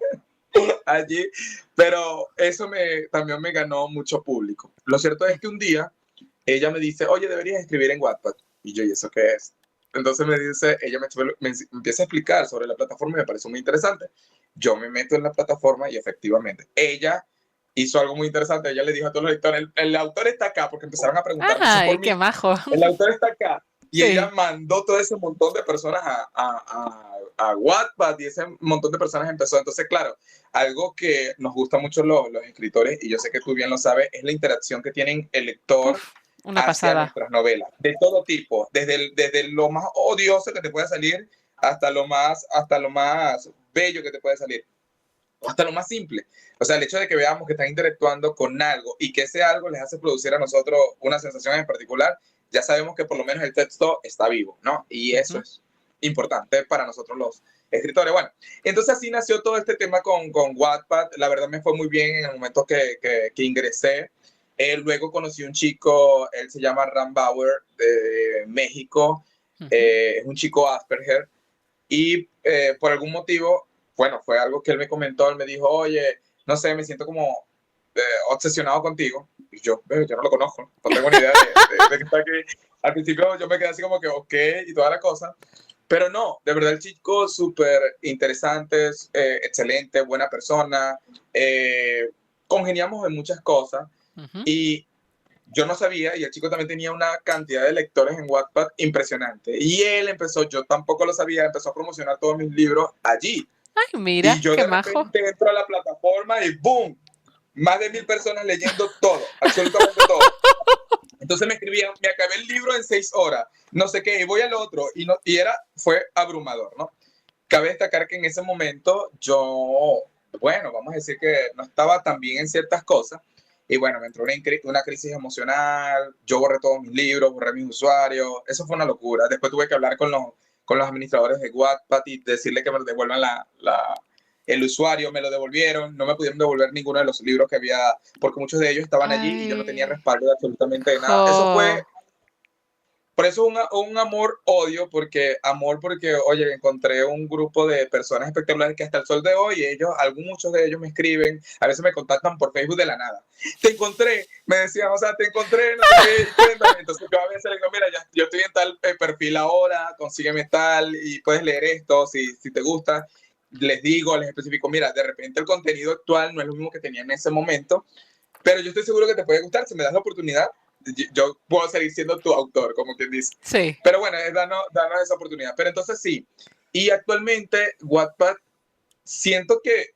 allí, pero eso también me ganó mucho público. Lo cierto es que un día ella me dice, oye, deberías escribir en Wattpad. Y yo, ¿y eso qué es? Entonces me dice, ella me empieza a explicar sobre la plataforma y me pareció muy interesante. Yo me meto en la plataforma y efectivamente, ella hizo algo muy interesante. Ella le dijo a todos los lectores, el autor está acá, porque empezaron a preguntar mucho ¡Ay, por qué mí. majo! El autor está acá. Y ella Sí. mandó todo ese montón de personas a Wattpad y ese montón de personas empezó. Entonces, claro, algo que nos gusta mucho los escritores, y yo sé que tú bien lo sabes, es la interacción que tienen el lector Uf, una hacia pasada. nuestras novelas, de todo tipo, desde lo más odioso que te puede salir hasta lo más bello que te puede salir, hasta lo más simple. O sea, el hecho de que veamos que están interactuando con algo y que ese algo les hace producir a nosotros una sensación en particular, ya sabemos que por lo menos el texto está vivo, ¿no? Y eso Ujú. es importante para nosotros los escritores. Bueno, entonces así nació todo este tema con Wattpad. La verdad me fue muy bien en el momento que ingresé. Luego conocí un chico, él se llama Ram Bauer, de México. Ujú. Es un chico Asperger y por algún motivo, bueno, fue algo que él me comentó, él me dijo, oye, no sé, me siento como obsesionado contigo. Y yo no lo conozco, no tengo ni idea de que está aquí. Al principio yo me quedé así como que, ok, y toda la cosa. Pero no, de verdad el chico súper interesante, excelente, buena persona. Congeniamos en muchas cosas. Ujú. Y yo no sabía, y el chico también tenía una cantidad de lectores en Wattpad impresionante. Y él empezó, yo tampoco lo sabía, empezó a promocionar todos mis libros allí. Ay, Y mira, yo qué de majo. repente entro a la plataforma y ¡boom! Más de 1000 personas leyendo todo, absolutamente todo. Entonces me escribían, me acabé el libro en 6 horas, no sé qué, y voy al otro. Fue abrumador, ¿no? Cabe destacar que en ese momento yo, bueno, vamos a decir que no estaba tan bien en ciertas cosas. Y bueno, me entró una crisis emocional, yo borré todos mis libros, borré mis usuarios, eso fue una locura. Después tuve que hablar con los administradores de Wattpad y decirle que me devuelvan el usuario, me lo devolvieron, no me pudieron devolver ninguno de los libros que había, porque muchos de ellos estaban allí y yo no tenía Ay, respaldo de absolutamente de nada. Eso jo. fue por eso un amor-odio, porque, oye, encontré un grupo de personas espectaculares que hasta el sol de hoy, muchos de ellos me escriben, a veces me contactan por Facebook de la nada. Te encontré, me decían, o sea, te encontré, no sé qué, cuéntame. Entonces yo a veces les digo, mira, yo estoy en tal perfil ahora, consígueme tal y puedes leer esto si te gusta. Les digo, les especifico, mira, de repente el contenido actual no es lo mismo que tenía en ese momento, pero yo estoy seguro que te puede gustar si me das la oportunidad. Yo puedo seguir siendo tu autor, como quien dice. Sí. Pero bueno, danos esa oportunidad. Pero entonces sí. Y actualmente Wattpad, siento que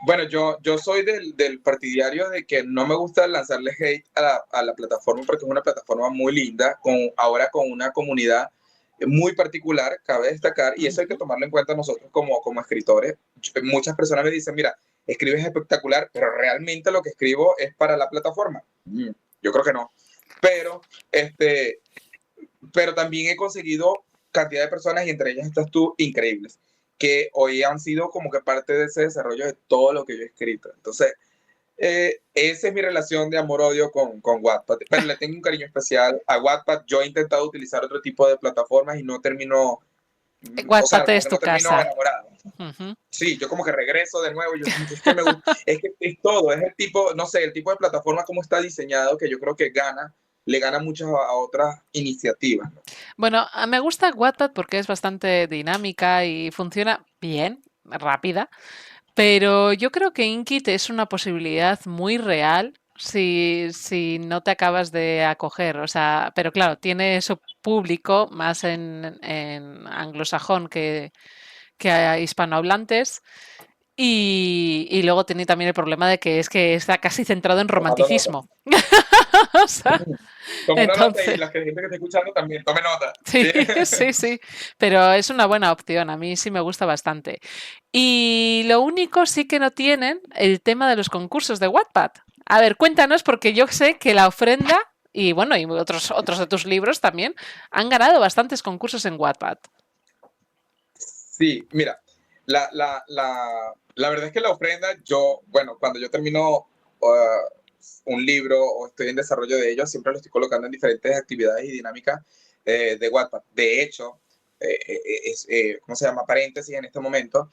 bueno, yo soy del partidario de que no me gusta lanzarle hate a la plataforma porque es una plataforma muy linda, ahora con una comunidad muy particular, cabe destacar, y eso hay que Ujú. tomarlo en cuenta nosotros como escritores. Muchas personas me dicen, mira, escribes espectacular, pero realmente lo que escribo es para la plataforma. Yo creo que no. Pero, este, pero también he conseguido cantidad de personas, y entre ellas estás tú, increíbles, que hoy han sido como que parte de ese desarrollo de todo lo que yo he escrito. Entonces, esa es mi relación de amor-odio con Wattpad, pero le tengo un cariño especial a Wattpad. Yo he intentado utilizar otro tipo de plataformas y no termino, o sea, Wattpad como es que tu no termino casa. enamorado. Ujú. Sí, yo como que regreso de nuevo, es que me gusta, es que es todo, es el tipo, no sé, el tipo de plataforma como está diseñado, que yo creo que le gana muchas a otras iniciativas, ¿no? Bueno, me gusta Wattpad porque es bastante dinámica y funciona bien, rápida, pero yo creo que Inkit es una posibilidad muy real si no te acabas de acoger. O sea, pero claro, tiene su público más en anglosajón que a hispanohablantes. Y luego tiene también el problema de que es que está casi centrado en Tomando nota. romanticismo. O sea, Tomando nota y entonces, la gente que está escuchando también, tome nota. sí, ¿Sí? sí, sí, pero es una buena opción, a mí sí me gusta bastante. Y lo único sí que no tienen el tema de los concursos de Wattpad. A ver, cuéntanos, porque yo sé que La Ofrenda y bueno, y otros de tus libros también han ganado bastantes concursos en Wattpad. Sí, mira, la verdad es que la ofrenda, bueno, cuando yo termino un libro o estoy en desarrollo de ello, siempre lo estoy colocando en diferentes actividades y dinámicas de Wattpad. De hecho, ¿cómo se llama? Paréntesis en este momento.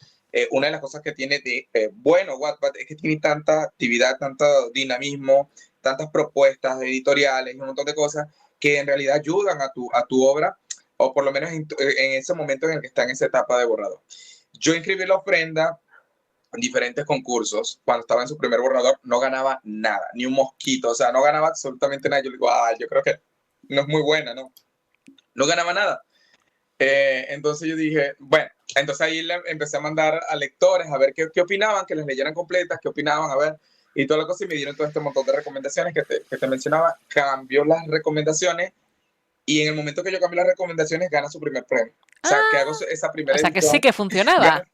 Una de las cosas que tiene de bueno Wattpad es que tiene tanta actividad, tanto dinamismo, tantas propuestas editoriales y un montón de cosas que en realidad ayudan a tu obra, o por lo menos en ese momento en el que está en esa etapa de borrador. Yo inscribí la ofrenda en diferentes concursos. Cuando estaba en su primer borrador, no ganaba nada, ni un mosquito, o sea, no ganaba absolutamente nada. Yo le digo, yo creo que no es muy buena, ¿no? No ganaba nada. Entonces yo dije, bueno, entonces ahí le empecé a mandar a lectores a ver qué opinaban, que les leyeran completas, qué opinaban, a ver, y toda la cosa, y me dieron todo este montón de recomendaciones que te mencionaba. Cambió las recomendaciones, y en el momento que yo cambié las recomendaciones, gana su primer premio. O sea, que hago esa O primera sea, que sí edición, que gana. funcionaba.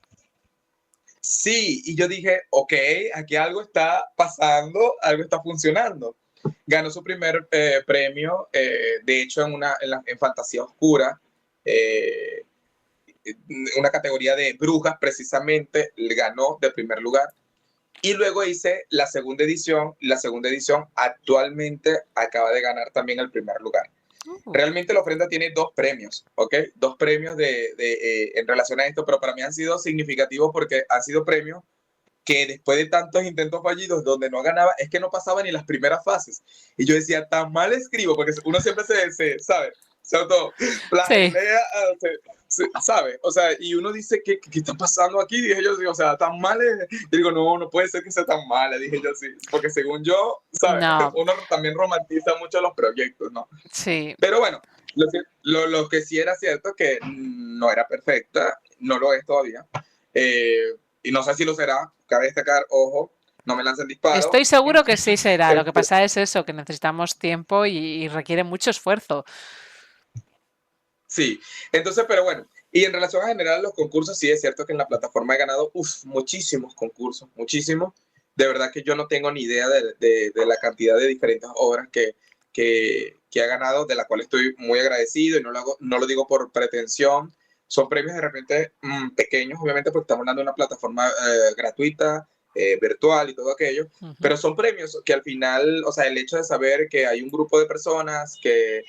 Sí, y yo dije, ok, aquí algo está pasando, algo está funcionando. Ganó su primer premio, de hecho, en Fantasía Oscura, eh, una categoría de brujas, precisamente, le ganó de primer lugar. Y luego hice la segunda edición. La segunda edición actualmente acaba de ganar también el primer lugar. Realmente la ofrenda tiene dos premios, ¿ok? Dos premios en relación a esto, pero para mí han sido significativos porque han sido premios que después de tantos intentos fallidos donde no ganaba, es que no pasaba ni las primeras fases. Y yo decía, tan mal escribo, porque uno siempre ¿sabe? Se auto Sí. flagelea, ¿sabe? O sea, y uno dice, ¿qué está pasando aquí? Dije yo, sí, o sea, tan mal es. Y digo, no puede ser que sea tan mala, dije yo, sí. Porque según yo, ¿sabe? No, Uno también romantiza mucho los proyectos, ¿no? sí. Pero bueno, lo que sí era cierto es que no era perfecta, no lo es todavía. Y no sé si lo será, cabe destacar, ojo, no me lancen disparos. Estoy seguro que sí será. Lo que Este, pasa es eso, que necesitamos tiempo y requiere mucho esfuerzo. sí, entonces, pero bueno, y en relación a general a los concursos, sí es cierto que en la plataforma he ganado muchísimos concursos, muchísimos. De verdad que yo no tengo ni idea de la cantidad de diferentes obras que ha ganado, de la cual estoy muy agradecido y no lo digo por pretensión. Son premios de repente pequeños, obviamente, porque estamos hablando de una plataforma gratuita, virtual y todo aquello, pero son premios que al final, o sea, el hecho de saber que hay un grupo de personas que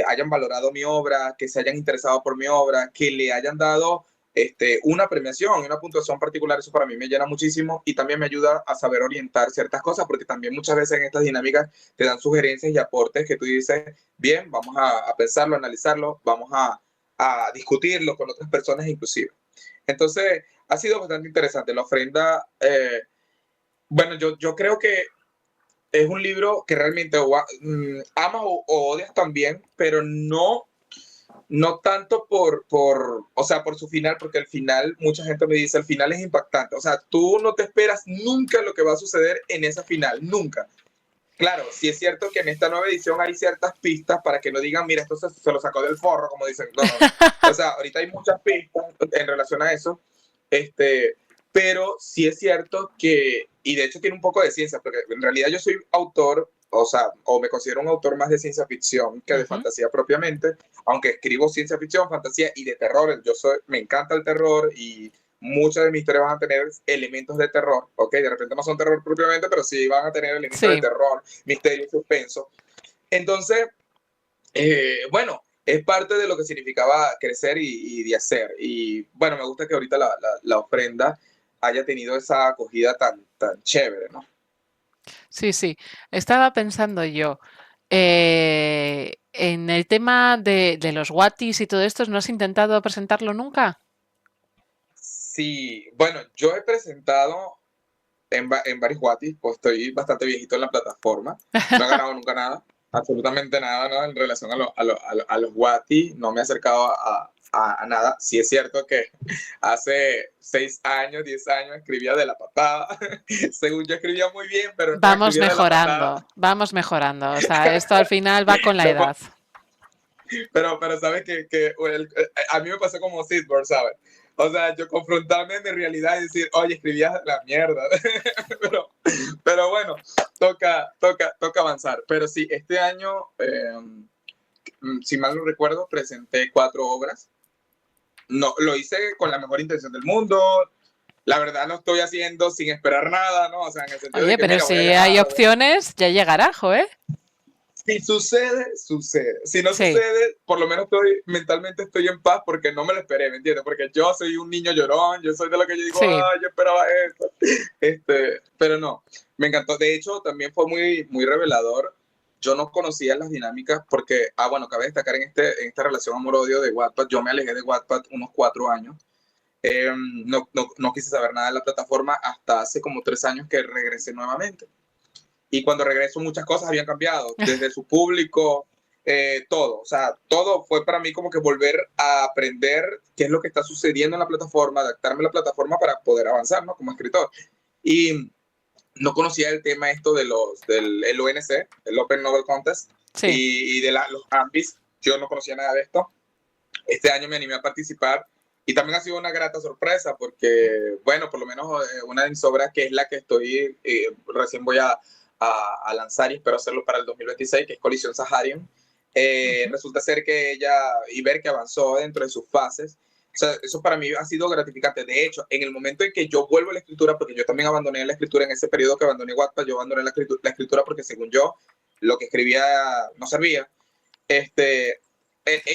hayan valorado mi obra, que se hayan interesado por mi obra, que le hayan dado una premiación, una puntuación particular, eso para mí me llena muchísimo y también me ayuda a saber orientar ciertas cosas, porque también muchas veces en estas dinámicas te dan sugerencias y aportes que tú dices, bien, vamos a pensarlo, a analizarlo, vamos a discutirlo con otras personas inclusive. Entonces, ha sido bastante interesante. La ofrenda, bueno, yo creo que es un libro que realmente amas o odias también, pero no tanto o sea, por su final, porque el final, mucha gente me dice, el final es impactante. O sea, tú no te esperas nunca lo que va a suceder en esa final, nunca. Claro, sí es cierto que en esta nueva edición hay ciertas pistas para que no digan, mira, esto se lo sacó del forro, como dicen. No, no, no. O sea, ahorita hay muchas pistas en relación a eso. Pero sí es cierto que, y de hecho tiene un poco de ciencia, porque en realidad yo soy autor, o sea, o me considero un autor más de ciencia ficción que de fantasía propiamente, aunque escribo ciencia ficción, fantasía y de terror. Me encanta el terror y muchas de mis historias van a tener elementos de terror, ¿ok? De repente no son terror propiamente, pero sí van a tener elementos de Sí. terror, misterio, suspenso. Entonces, bueno, es parte de lo que significaba crecer y de hacer. Y bueno, me gusta que ahorita la ofrenda haya tenido esa acogida tan chévere, ¿no? Sí, sí. Estaba pensando yo, en el tema de los Watis y todo esto, ¿no has intentado presentarlo nunca? Sí, bueno, yo he presentado en varios Watis, pues estoy bastante viejito en la plataforma, no he ganado nunca nada, absolutamente nada, ¿no? En relación a los Watis, no me he acercado a nada. Sí es cierto que hace 6 años, 10 años escribía de la patada, según yo escribía muy bien, pero no Vamos escribía de la patada. mejorando, vamos mejorando. O sea, esto al final va con la No, edad. pero sabes que a mí me pasó como Sidborn, ¿sabes? O sea, yo confrontarme en mi realidad y decir, oye, escribías la mierda. pero, pero bueno, toca avanzar. Pero sí, este año, si mal no recuerdo, presenté 4 obras. No, lo hice con la mejor intención del mundo. la verdad no estoy haciendo sin esperar nada, ¿no? O sea, en el sentido de Oye, que, pero mira, si voy a hay viajar. opciones, ya llegará, ¿eh? Si sucede, sucede. Si no Sí, sucede, por lo menos mentalmente estoy en paz porque no me lo esperé, ¿me entiendes? Porque yo soy un niño llorón, yo soy de lo que yo digo, sí. yo esperaba esto. Pero no, me encantó. De hecho, también fue muy, muy revelador. Yo no conocía las dinámicas porque, bueno, cabe destacar en esta relación amor-odio de Wattpad, yo me alejé de Wattpad unos 4 años. No quise saber nada de la plataforma hasta hace como 3 años que regresé nuevamente. Y cuando regreso muchas cosas habían cambiado, desde su público, todo. O sea, todo fue para mí como que volver a aprender qué es lo que está sucediendo en la plataforma, adaptarme a la plataforma para poder avanzar, ¿no? Como escritor. Y no conocía el tema esto del ONC, el Open Novel Contest, Sí. y de los AMBIs. Yo no conocía nada de esto. Este año me animé a participar y también ha sido una grata sorpresa porque, bueno, por lo menos una de mis obras, que es la que estoy, recién voy a lanzar y espero hacerlo para el 2026, que es Colisión Saharian, resulta ser que ella, y ver que avanzó dentro de sus fases, o sea, eso para mí ha sido gratificante. De hecho, en el momento en que yo vuelvo a la escritura, porque yo también abandoné la escritura en ese periodo que abandoné Wattpad, yo abandoné la escritura porque según yo, lo que escribía no servía. Este,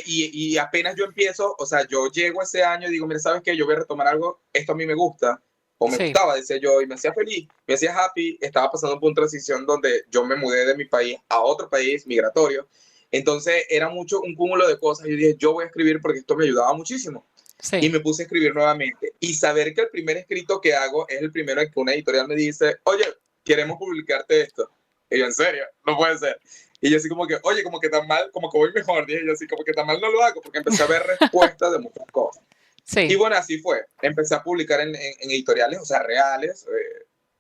y apenas yo empiezo, o sea, yo llego ese año y digo, mira, ¿sabes qué? Yo voy a retomar algo, esto a mí me gusta, o me Sí. gustaba, decía yo, y me hacía feliz, me hacía happy, estaba pasando por una transición donde yo me mudé de mi país a otro país migratorio, entonces era mucho un cúmulo de cosas, y yo dije, yo voy a escribir porque esto me ayudaba muchísimo, y Sí. me puse a escribir nuevamente, y saber que el primer escrito que hago es el primero en que una editorial me dice, oye, queremos publicarte esto, y yo, en serio, no puede ser. Y yo así como que, oye, como que tan mal, como que voy mejor, dije yo así, como que tan mal no lo hago, porque empecé a ver respuestas de muchas cosas. Y Sí. bueno, así fue. Empecé a publicar en editoriales, o sea, reales,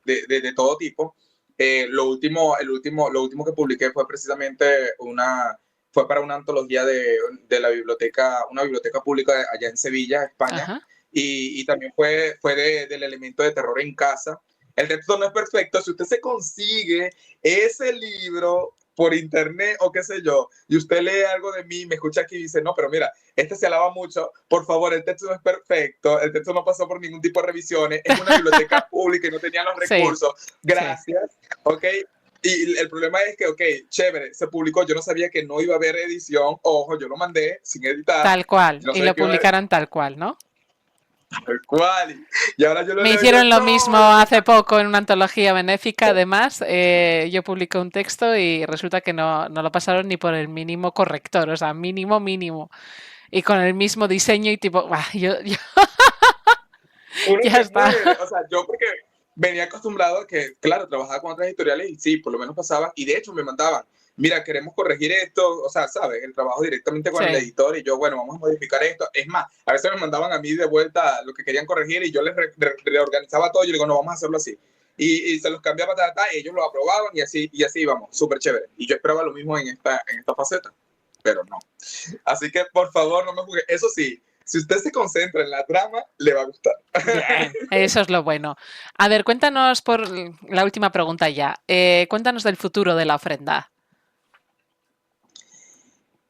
de todo tipo. Lo último que publiqué fue precisamente fue para una antología de la biblioteca, una biblioteca pública allá en Sevilla, España. Ajá. Y también fue del elemento de terror en casa. El texto no es perfecto. Si usted se consigue ese libro por internet o qué sé yo, y usted lee algo de mí, me escucha aquí y dice, no, pero mira, este se alaba mucho, por favor, el texto no es perfecto, el texto no pasó por ningún tipo de revisiones, es una biblioteca pública y no tenía los Sí. recursos, Sí. gracias, ¿ok? Y el problema es que, ok, chévere, se publicó, yo no sabía que no iba a haber edición, ojo, yo lo mandé sin editar, Tal cual. no Y sabía lo que iba a haber publicaron tal cual, ¿no? tal cual, y ahora yo lo Me leo y yo, hicieron lo mismo no, hace poco en una antología benéfica. Además, yo publiqué un texto y resulta que no lo pasaron ni por el mínimo corrector, o sea, mínimo, mínimo. Y con el mismo diseño y tipo, "Buah, yo uno ya se está". muere, o sea, yo porque venía acostumbrado a que, claro, trabajaba con otras editoriales y sí, por lo menos pasaba, y de hecho me mandaban, mira, queremos corregir esto, o sea, sabes, el trabajo directamente con el Sí, editor y yo, bueno, vamos a modificar esto. Es más, a veces me mandaban a mí de vuelta lo que querían corregir y yo les reorganizaba todo y yo digo, no, vamos a hacerlo así. Y se los cambiaba, y ellos lo aprobaban y así íbamos, súper chévere. Y yo esperaba lo mismo en esta faceta, pero no. Así que, por favor, no me juzgue. Eso sí, si usted se concentra en la trama, le va a gustar. bien, eso es lo bueno. A ver, cuéntanos por la última pregunta ya. Cuéntanos del futuro de la ofrenda.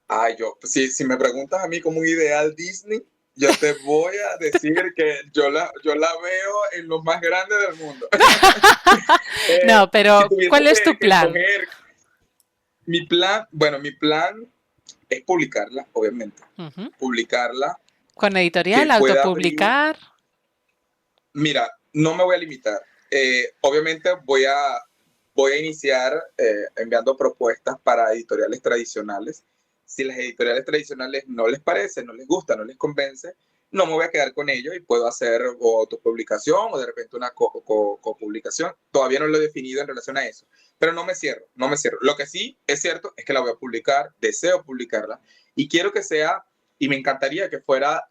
Ay, pues, si me preguntas a mí como un ideal Disney, yo te voy a decir que yo la veo en lo más grande del mundo. No, Si pero tuviese ¿cuál es tu que plan? escoger mi plan, bueno, mi plan es publicarla, obviamente. Ujú. Publicarla, ¿Con que editorial, pueda abrir. autopublicar? Mira, no me voy a limitar. Obviamente voy a iniciar enviando propuestas para editoriales tradicionales. Si las editoriales tradicionales no les parece, no les gusta, no les convence, no me voy a quedar con ellos y puedo hacer o autopublicación o de repente una copublicación. Todavía no lo he definido en relación a eso, pero no me cierro, no me cierro. Lo que sí es cierto es que la voy a publicar, deseo publicarla y quiero que sea, y me encantaría que fuera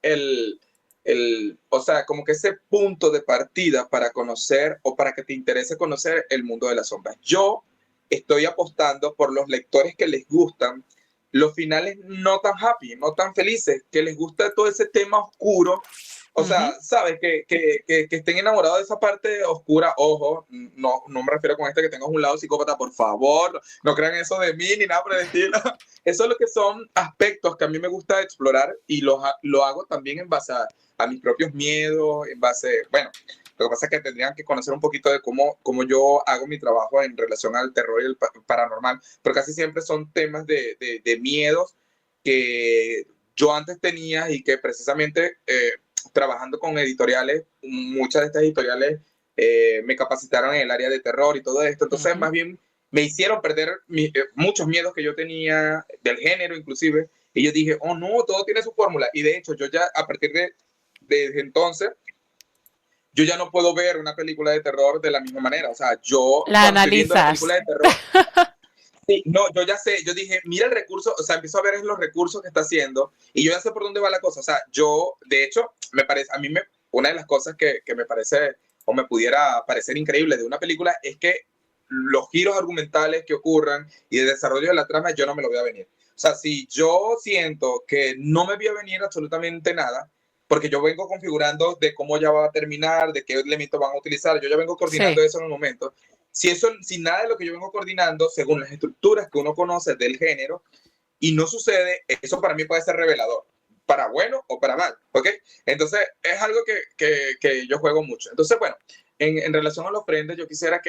o sea, como que ese punto de partida para conocer o para que te interese conocer el mundo de las sombras. Yo estoy apostando por los lectores que les gustan los finales no tan happy, no tan felices, que les gusta todo ese tema oscuro. O sea, Ujú. sabes, que estén enamorados de esa parte oscura. Ojo, no me refiero con que tengas un lado psicópata, por favor, no crean eso de mí ni nada por el estilo. Eso es lo que son aspectos que a mí me gusta explorar y lo hago también en base a mis propios miedos, en base, bueno, Lo que pasa es que tendrían que conocer un poquito de cómo yo hago mi trabajo en relación al terror y el paranormal, pero casi siempre son temas de miedos que yo antes tenía y que precisamente trabajando con editoriales, muchas de estas editoriales me capacitaron en el área de terror y todo esto, entonces más bien me hicieron perder muchos miedos que yo tenía del género inclusive, y yo dije, oh no, todo tiene su fórmula, y de hecho yo ya a partir desde entonces, yo ya no puedo ver una película de terror de la misma manera, o sea, yo La cuando estoy viendo la película analizas. de terror, sí, no, yo ya sé, yo dije, mira el recurso, o sea, empiezo a ver los recursos que está haciendo y yo ya sé por dónde va la cosa. O sea, yo, de hecho, me parece, una de las cosas que me parece o me pudiera parecer increíble de una película es que los giros argumentales que ocurran y el desarrollo de la trama, yo no me lo voy a venir. O sea, si yo siento que no me voy a venir absolutamente nada, porque yo vengo configurando de cómo ya va a terminar, de qué elementos van a utilizar, yo ya vengo coordinando Sí, eso en el momento. Si nada de lo que yo vengo coordinando, según las estructuras que uno conoce del género, y no sucede, eso para mí puede ser revelador, para bueno o para mal, ¿ok? Entonces, es algo que yo juego mucho. Entonces, bueno, en relación a los ofrendas, yo quisiera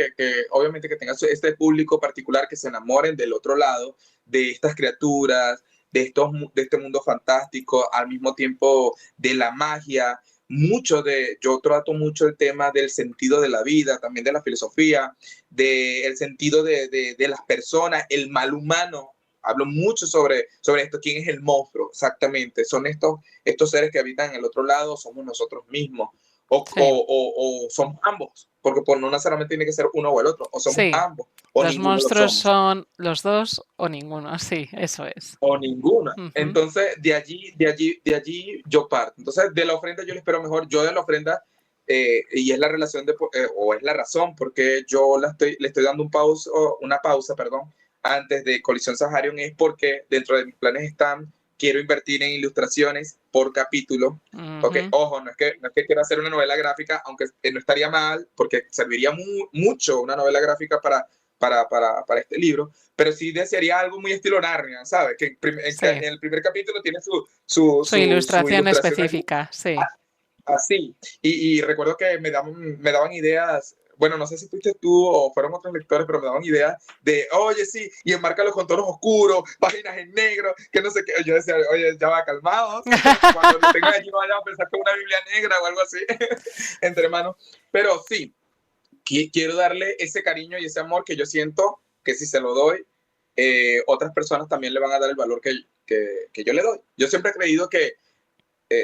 obviamente que tengas este público particular que se enamoren del otro lado, de estas criaturas, de este mundo fantástico, al mismo tiempo de la magia, yo trato mucho el tema del sentido de la vida, también de la filosofía, del sentido de las personas, el mal humano. Hablo mucho sobre esto, quién es el monstruo, exactamente. Son estos seres que habitan en el otro lado, somos nosotros mismos, sí, o somos ambos, porque por no necesariamente tiene que ser uno o el otro, o somos sí. ambos, o Los ninguno lo monstruos somos son los dos o ninguno. Sí, eso es. o ninguna. Ujú. Entonces, de allí yo parto. Entonces, de la ofrenda yo le espero mejor. Yo de la ofrenda, y es la relación o es la razón porque yo le estoy dando una pausa, perdón, antes de Colisión Saharion, es porque dentro de mis planes quiero invertir en ilustraciones por capítulo. Ok, Ujú. ojo, no es que quiera hacer una novela gráfica, aunque no estaría mal, porque serviría mucho una novela gráfica para este libro, pero sí desearía algo muy estilo Narnia, ¿sabes? Que Sí. en el primer capítulo tiene Su su ilustración ilustración allí, específica, sí. así. Y recuerdo que me daban ideas, bueno, no sé si fuiste tú o fueron otros lectores, pero me daban ideas de, oye, sí, y enmárcalo con tonos oscuros, páginas en negro, que no sé qué. Yo decía, oye, ya va, calmados, cuando lo tengan allí no vayan a pensar que es una Biblia negra o algo así, entre manos. Pero sí, quiero darle ese cariño y ese amor que yo siento que si se lo doy, otras personas también le van a dar el valor que yo le doy. Yo siempre he creído que,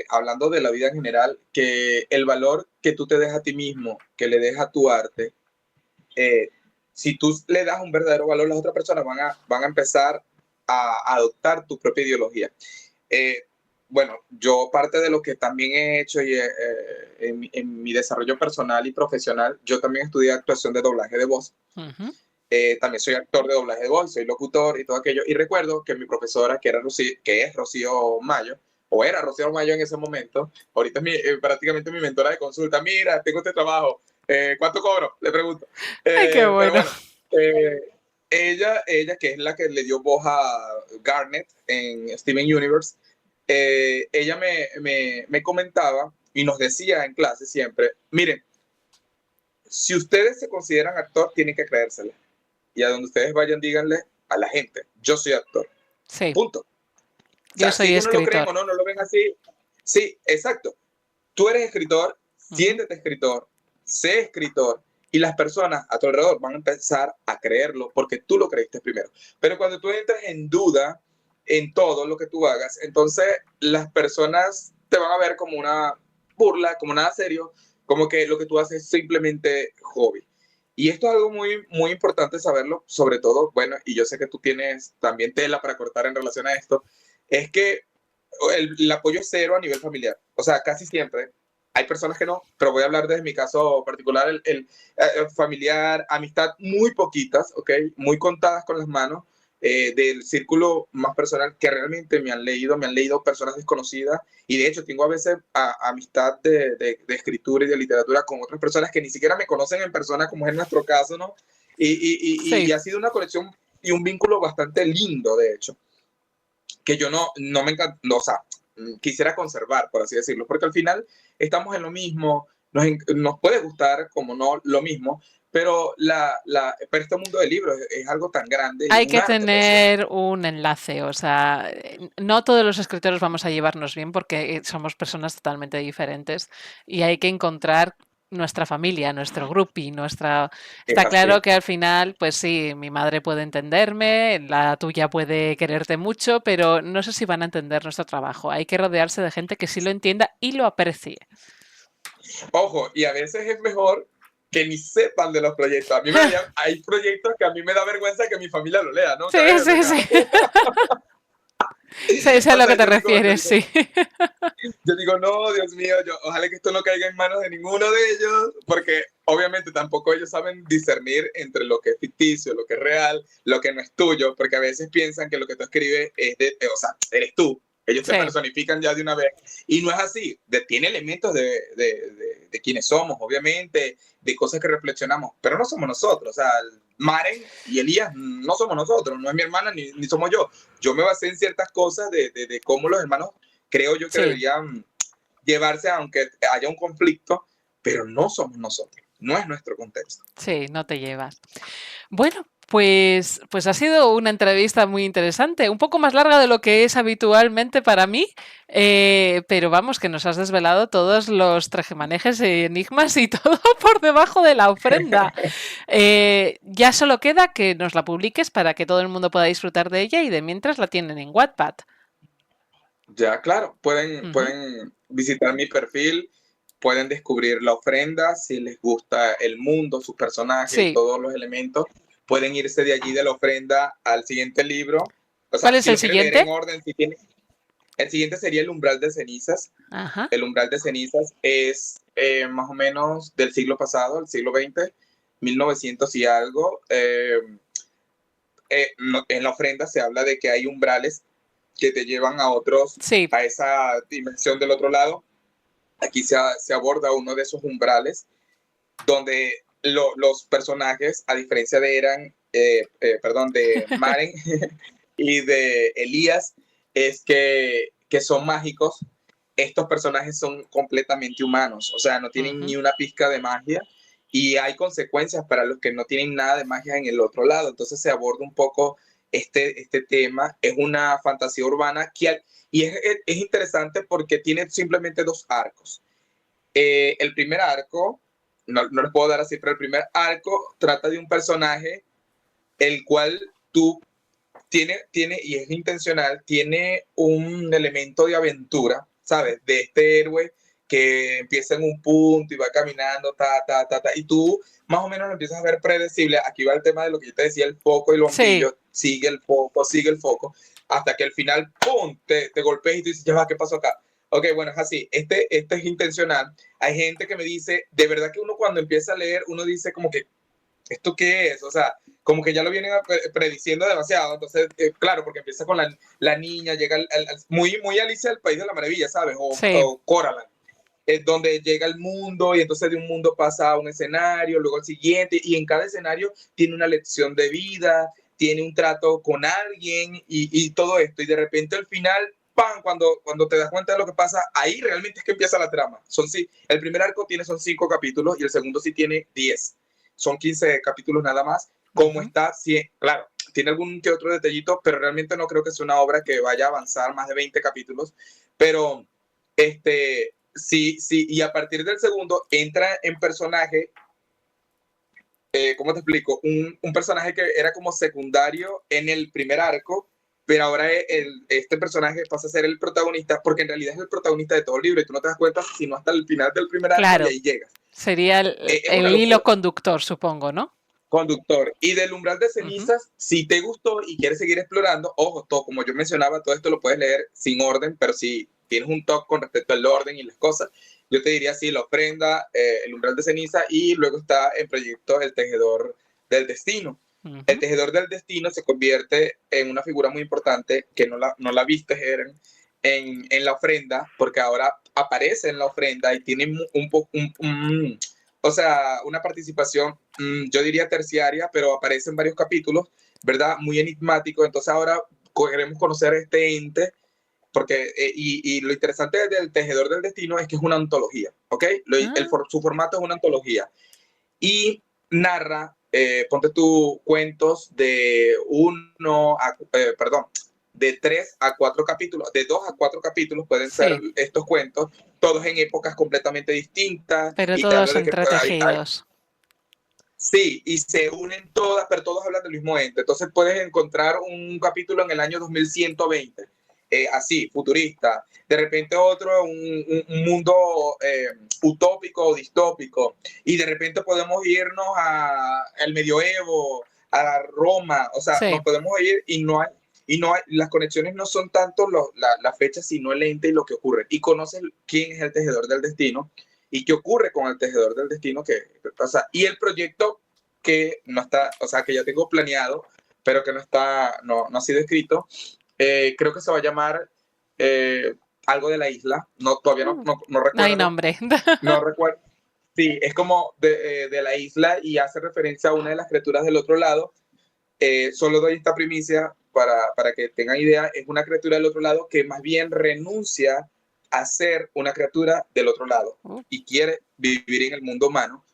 hablando de la vida en general, que el valor que tú te dejas a ti mismo, que le dejas a tu arte, eh, si tú le das un verdadero valor, las otras personas van a empezar a adoptar tu propia ideología. Eh, bueno, yo parte de lo que también he hecho en mi desarrollo personal y profesional, yo también estudié actuación de doblaje de voz. Ujú. También soy actor de doblaje de voz, soy locutor y todo aquello. Y recuerdo que mi profesora, que es Rocío Mayo, o era Rocío Mayo en ese momento, ahorita es prácticamente mi mentora de consulta. Mira, tengo este trabajo, ¿cuánto cobro? Le pregunto. Ay, qué Pero bueno. bueno, ella, que es la que le dio voz a Garnet en Steven Universe, ella me comentaba y nos decía en clase siempre, miren, si ustedes se consideran actor, tienen que creérsela. Y a donde ustedes vayan, díganle a la gente, yo soy actor. Sí, Punto. O yo sea, si soy ellos no lo creen escritor. o no lo ven así, sí, exacto. Tú eres escritor, Ujú. siéntete escritor, sé escritor, y las personas a tu alrededor van a empezar a creerlo porque tú lo creíste primero. Pero cuando tú entras en duda en todo lo que tú hagas, entonces las personas te van a ver como una burla, como nada serio, como que lo que tú haces es simplemente hobby. Y esto es algo muy, muy importante saberlo, sobre todo, bueno, y yo sé que tú tienes también tela para cortar en relación a esto, es que el apoyo es cero a nivel familiar. O sea, casi siempre. Hay personas que no, pero voy a hablar desde mi caso particular, el familiar, amistad, muy poquitas, ¿ok? Muy contadas con las manos, del círculo más personal que realmente me han leído personas desconocidas, y de hecho tengo a veces amistad de escritura y de literatura con otras personas que ni siquiera me conocen en persona, como es nuestro caso, ¿no? Y Sí, ha sido una conexión y un vínculo bastante lindo, de hecho, que yo no me encanta, no, o sea, quisiera conservar, por así decirlo, porque al final estamos en lo mismo, nos puede gustar como no lo mismo, pero, pero este mundo del libro es algo tan grande y Hay un que arte precioso. tener un enlace, o sea, no todos los escritores vamos a llevarnos bien porque somos personas totalmente diferentes y hay que encontrar nuestra familia, nuestro grupi, nuestra... Es Está claro así. que al final, pues sí, mi madre puede entenderme, la tuya puede quererte mucho, pero no sé si van a entender nuestro trabajo. Hay que rodearse de gente que sí lo entienda y lo aprecie. Ojo, y a veces es mejor que ni sepan de los proyectos. Hay proyectos que a mí me da vergüenza que mi familia lo lea, ¿no? Sí, Cabe sí, destacar. sí. Sí, sé a O lo que sea, te refieres, sí. yo digo, no, Dios mío, ojalá que esto no caiga en manos de ninguno de ellos, porque obviamente tampoco ellos saben discernir entre lo que es ficticio, lo que es real, lo que no es tuyo, porque a veces piensan que lo que tú escribes o sea, eres tú. Ellos te Sí, personifican ya de una vez. Y no es así. Tiene elementos de quienes somos, obviamente, de cosas que reflexionamos, pero no somos nosotros. O sea, Maren y Elías no somos nosotros, no es mi hermana ni somos yo. Yo me basé en ciertas cosas de cómo los hermanos creo yo que sí. deberían llevarse aunque haya un conflicto, pero no somos nosotros, no es nuestro contexto. Sí, no te llevas. Bueno, pues ha sido una entrevista muy interesante, un poco más larga de lo que es habitualmente para mí, pero vamos, que nos has desvelado todos los trejemanejes y enigmas y todo por debajo de la ofrenda. Ya solo queda que nos la publiques para que todo el mundo pueda disfrutar de ella y de mientras la tienen en Wattpad. Ya, claro, Ujú. pueden visitar mi perfil, pueden descubrir la ofrenda, si les gusta el mundo, sus personajes y Sí. todos los elementos, pueden irse de allí de la ofrenda al siguiente libro. O sea, ¿Cuál es si el lo quieren leer en siguiente? orden, si tiene, el siguiente sería El umbral de cenizas. Ajá. El umbral de cenizas es más o menos del siglo pasado, el siglo XX, 1900 y algo. En la ofrenda se habla de que hay umbrales que te llevan a otros, Sí. a esa dimensión del otro lado. Aquí se aborda uno de esos umbrales donde los personajes, a diferencia de Maren y de Elías, es que son mágicos. Estos personajes son completamente humanos, o sea, no tienen Ujú. ni una pizca de magia y hay consecuencias para los que no tienen nada de magia en el otro lado. Entonces se aborda un poco este tema. Es una fantasía urbana y es interesante porque tiene simplemente dos arcos. El primer arco, no les puedo dar así, pero el primer arco trata de un personaje el cual tú y es intencional, tiene un elemento de aventura, ¿sabes? De este héroe que empieza en un punto y va caminando, y tú más o menos lo empiezas a ver predecible. Aquí va el tema de lo que yo te decía, el foco y el Sí. bombillo, sigue el foco, hasta que al final, ¡pum!, te golpeas y tú dices, ya va, ¿qué pasó acá? Ok, bueno, es así, este es intencional. Hay gente que me dice, de verdad que uno cuando empieza a leer, uno dice como que, ¿esto qué es? O sea, como que ya lo vienen prediciendo demasiado. Entonces, claro, porque empieza con la niña, llega muy Alicia del País de la Maravilla, ¿sabes? Sí. O Coraline, donde llega el mundo y entonces de un mundo pasa a un escenario, luego al siguiente, y en cada escenario tiene una lección de vida, tiene un trato con alguien y todo esto. Y de repente al final, ¡pam!, cuando te das cuenta de lo que pasa, ahí realmente es que empieza la trama. El primer arco son 5 capítulos y el segundo sí tiene 10. Son 15 capítulos nada más. Como Ujú. está, sí, claro, tiene algún que otro detallito, pero realmente no creo que sea una obra que vaya a avanzar más de 20 capítulos. Pero sí, sí, y a partir del segundo entra en personaje, ¿cómo te explico? Un personaje que era como secundario en el primer arco, pero ahora este personaje pasa a ser el protagonista, porque en realidad es el protagonista de todo el libro y tú no te das cuenta sino hasta el final del primer arco y Claro. ahí llegas. Sería Es una el hilo locura. conductor, supongo, ¿no? Conductor. Y del umbral de Ujú. cenizas, si te gustó y quieres seguir explorando, ojo, todo, como yo mencionaba, todo esto lo puedes leer sin orden, pero si tienes un toque con respecto al orden y las cosas, yo te diría sí, la ofrenda, el umbral de ceniza y luego está en proyecto el tejedor del destino. El Ujú. tejedor del destino se convierte en una figura muy importante que no la viste, Eren, en la ofrenda, porque ahora aparece en la ofrenda y tiene o sea, una participación, yo diría terciaria, pero aparece en varios capítulos, ¿verdad? Muy enigmático. Entonces ahora queremos conocer a este ente porque, y lo interesante del Tejedor del Destino es que es una antología, ¿ok? Ah, Su formato es una antología y narra, ponte tú, cuentos de perdón, de 3 a 4 capítulos, de 2 a 4 capítulos pueden ser sí, estos cuentos, todos en épocas completamente distintas pero y te hablo todos de que entretejidos. sí, y se unen todas, pero todos hablan del mismo ente. Entonces puedes encontrar un capítulo en el año 2120, así, futurista. De repente otro, un mundo utópico o distópico. Y de repente podemos irnos al medioevo, a Roma. O sea, Sí, nos podemos ir las conexiones no son tanto la fecha, sino el ente y lo que ocurre. Y conoces quién es el tejedor del destino y qué ocurre con el tejedor del destino o sea, y el proyecto que no está, o sea, que ya tengo planeado, pero que no ha sido escrito, creo que se va a llamar algo de la isla, no, todavía mm, no no hay recuerdo, nombre. no recuerdo, sí, es como de la isla y hace referencia a una de las criaturas del otro lado. Solo doy esta primicia para que tengan idea, es una criatura del otro lado que más bien renuncia a ser una criatura del otro lado Uh, y quiere vivir en el mundo humano,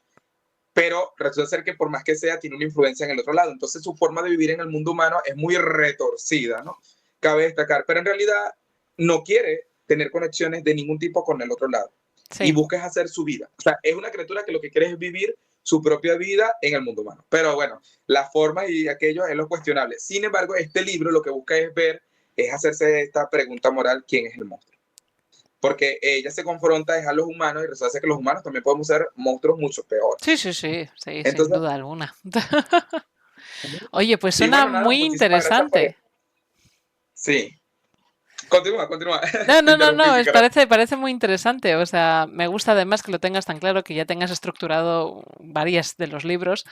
pero resulta ser que por más que sea, tiene una influencia en el otro lado. Entonces su forma de vivir en el mundo humano es muy retorcida, ¿no? Cabe destacar, pero en realidad no quiere tener conexiones de ningún tipo con el otro lado y sí. busca hacer su vida. O sea, es una criatura que lo que quiere es vivir su propia vida en el mundo humano. Pero bueno, la forma y aquello es lo cuestionable. Sin embargo, este libro lo que busca es hacerse esta pregunta moral: ¿quién es el monstruo? Porque ella se confronta es a los humanos y resulta que los humanos también podemos ser monstruos mucho Sí, peores. sí, sí, sí, sin Entonces, duda alguna. Oye, pues y suena bueno, nada, muy muchísimas gracias por interesante. esto. Sí, continúa, continúa. No, Te no, no, interrumpí no, sin querer. parece muy interesante. O sea, me gusta además que lo tengas tan claro, que ya tengas estructurado varias de los libros.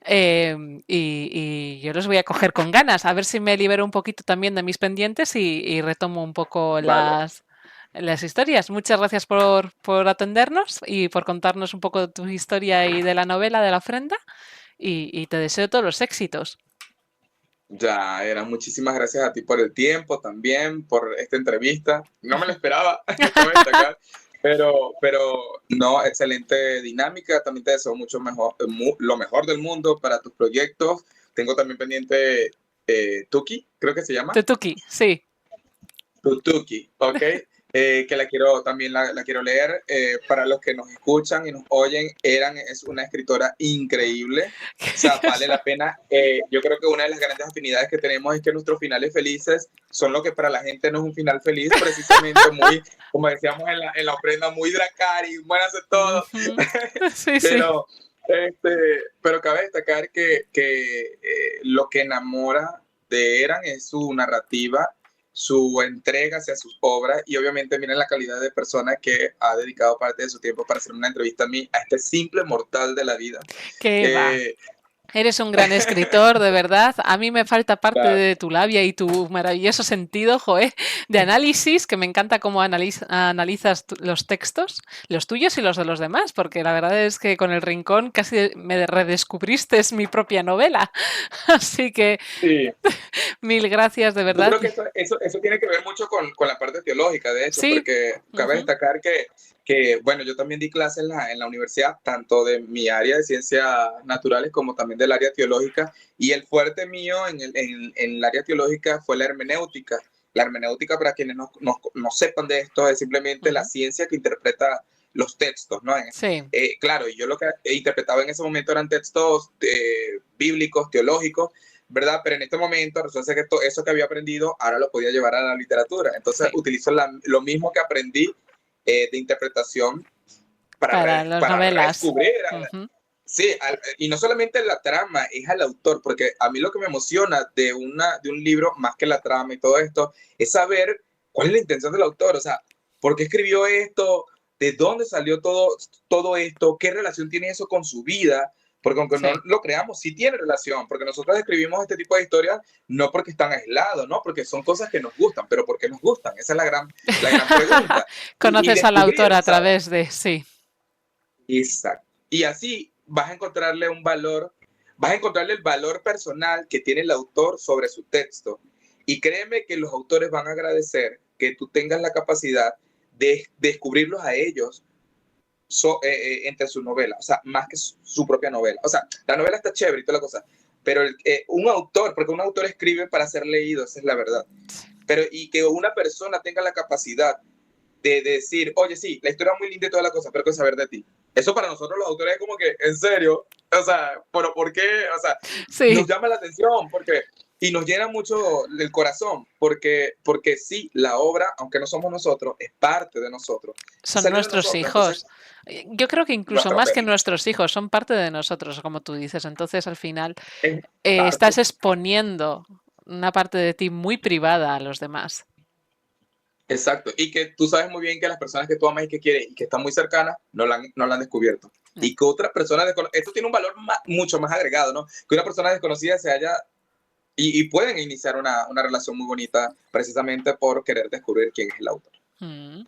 eh, y yo los voy a coger con ganas, a ver si me libero un poquito también de mis pendientes y retomo un poco Vale. las historias. Muchas gracias por atendernos y por contarnos un poco de tu historia y de la novela de la ofrenda. Y te deseo todos los éxitos. Ya, era muchísimas gracias a ti por el tiempo también, por esta entrevista. No me lo esperaba, cabe destacar, pero no, excelente dinámica. También te deseo mucho mejor, lo mejor del mundo para tus proyectos. Tengo también pendiente Tuki, creo que se llama. Tutuki, sí. Tutuki, ¿ok? Que también la quiero leer. Para los que nos escuchan y nos oyen, es una escritora increíble. O sea, vale la pena. Yo creo que una de las grandes afinidades que tenemos es que nuestros finales felices son lo que para la gente no es un final feliz, precisamente muy, como decíamos en la ofrenda, muy Dracari, muéranse todos. Ujú. Sí, sí. pero, pero cabe destacar que lo que enamora de Eran es su narrativa, su entrega hacia sus obras y obviamente miren la calidad de persona que ha dedicado parte de su tiempo para hacer una entrevista a mí, a este simple mortal de la vida. ¿Qué va? Eh, Eres un gran escritor, de verdad. A mí me falta parte la, de tu labia y tu maravilloso sentido, Joé, de análisis, que me encanta cómo analizas los textos, los tuyos y los de los demás, porque la verdad es que con El Rincón casi me redescubriste mi propia novela. Así que sí, mil gracias, de yo verdad. creo que eso tiene que ver mucho con la parte teológica, de hecho, Sí. porque cabe Ujú. destacar bueno, yo también di clases en la universidad, tanto de mi área de ciencias naturales como también del área teológica, y el fuerte mío en el área teológica fue la hermenéutica. La hermenéutica, para quienes no sepan de esto, es simplemente la Ujú. ciencia que interpreta los textos, ¿no? Sí. Claro, yo lo que interpretaba en ese momento eran textos bíblicos, teológicos, ¿verdad? Pero en este momento resulta que eso que había aprendido ahora lo podía llevar a la literatura. Entonces Sí. utilizo lo mismo que aprendí de interpretación Para las para novelas. redescubrir. Ujú. Sí, y no solamente la trama, es al autor, porque a mí lo que me emociona de un libro, más que la trama y todo esto, es saber cuál es la intención del autor, o sea, por qué escribió esto, de dónde salió todo esto, qué relación tiene eso con su vida, porque aunque no Sí. lo creamos, sí tiene relación, porque nosotros escribimos este tipo de historias no porque están aislados, ¿no? Porque son cosas que nos gustan, pero ¿por qué nos gustan? Esa es la gran pregunta. Y Conoces al autor descubrir, a ¿sabes? través de... Sí. Exacto. Y así vas a encontrarle un valor, vas a encontrarle el valor personal que tiene el autor sobre su texto. Y créeme que los autores van a agradecer que tú tengas la capacidad de descubrirlos a ellos entre su novela, o sea, más que su propia novela. O sea, la novela está chévere y toda la cosa, pero un autor, porque un autor escribe para ser leído, esa es la verdad. Pero y que una persona tenga la capacidad de decir, oye, sí, la historia es muy linda y toda la cosa, pero quiero saber de ti. Eso para nosotros los autores es como que, en serio, o sea, ¿pero por qué? O sea, nos Sí, llama la atención porque y nos llena mucho el corazón porque sí, la obra, aunque no somos nosotros, es parte de nosotros. son Salió de nuestros nosotros, hijos. entonces Yo creo que incluso nuestro más que bebé nuestros hijos, son parte de nosotros, como tú dices. Entonces, al final, es parte. estás exponiendo una parte de ti muy privada a los demás. Exacto. Y que tú sabes muy bien que las personas que tú amas y que quieres y que están muy cercanas no la han descubierto. No. Y que otras personas, esto tiene un valor mucho más agregado, ¿no? Que una persona desconocida se haya pueden iniciar una relación muy bonita precisamente por querer descubrir quién es el autor. Mm.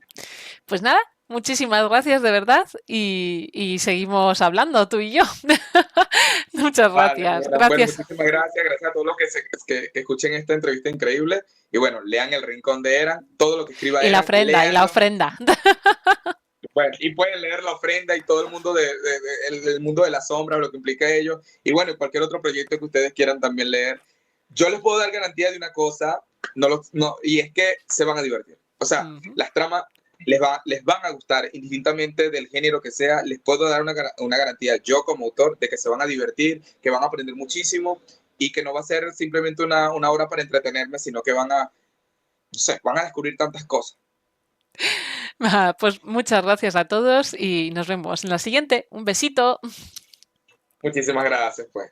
Pues nada, muchísimas gracias de verdad y seguimos hablando tú y yo. Muchas Vale, gracias. bueno, Gracias. muchísimas gracias, gracias a todos los que escuchen esta entrevista increíble y bueno, lean El Rincón de Eran, todo lo que escriba Y la Eran, ofrenda, y la léanlo. ofrenda. Bueno, y pueden leer La Ofrenda y todo el mundo el mundo de la sombra, lo que implica ello, y bueno, cualquier otro proyecto que ustedes quieran también leer. Yo les puedo dar garantía de una cosa, y es que se van a divertir. O sea, Ujú. las tramas les van a gustar, indistintamente del género que sea, les puedo dar una garantía yo como autor de que se van a divertir, que van a aprender muchísimo y que no va a ser simplemente una hora para entretenerme, sino que no sé, van a descubrir tantas cosas. Pues muchas gracias a todos y nos vemos en la siguiente. Un besito. Muchísimas gracias, pues.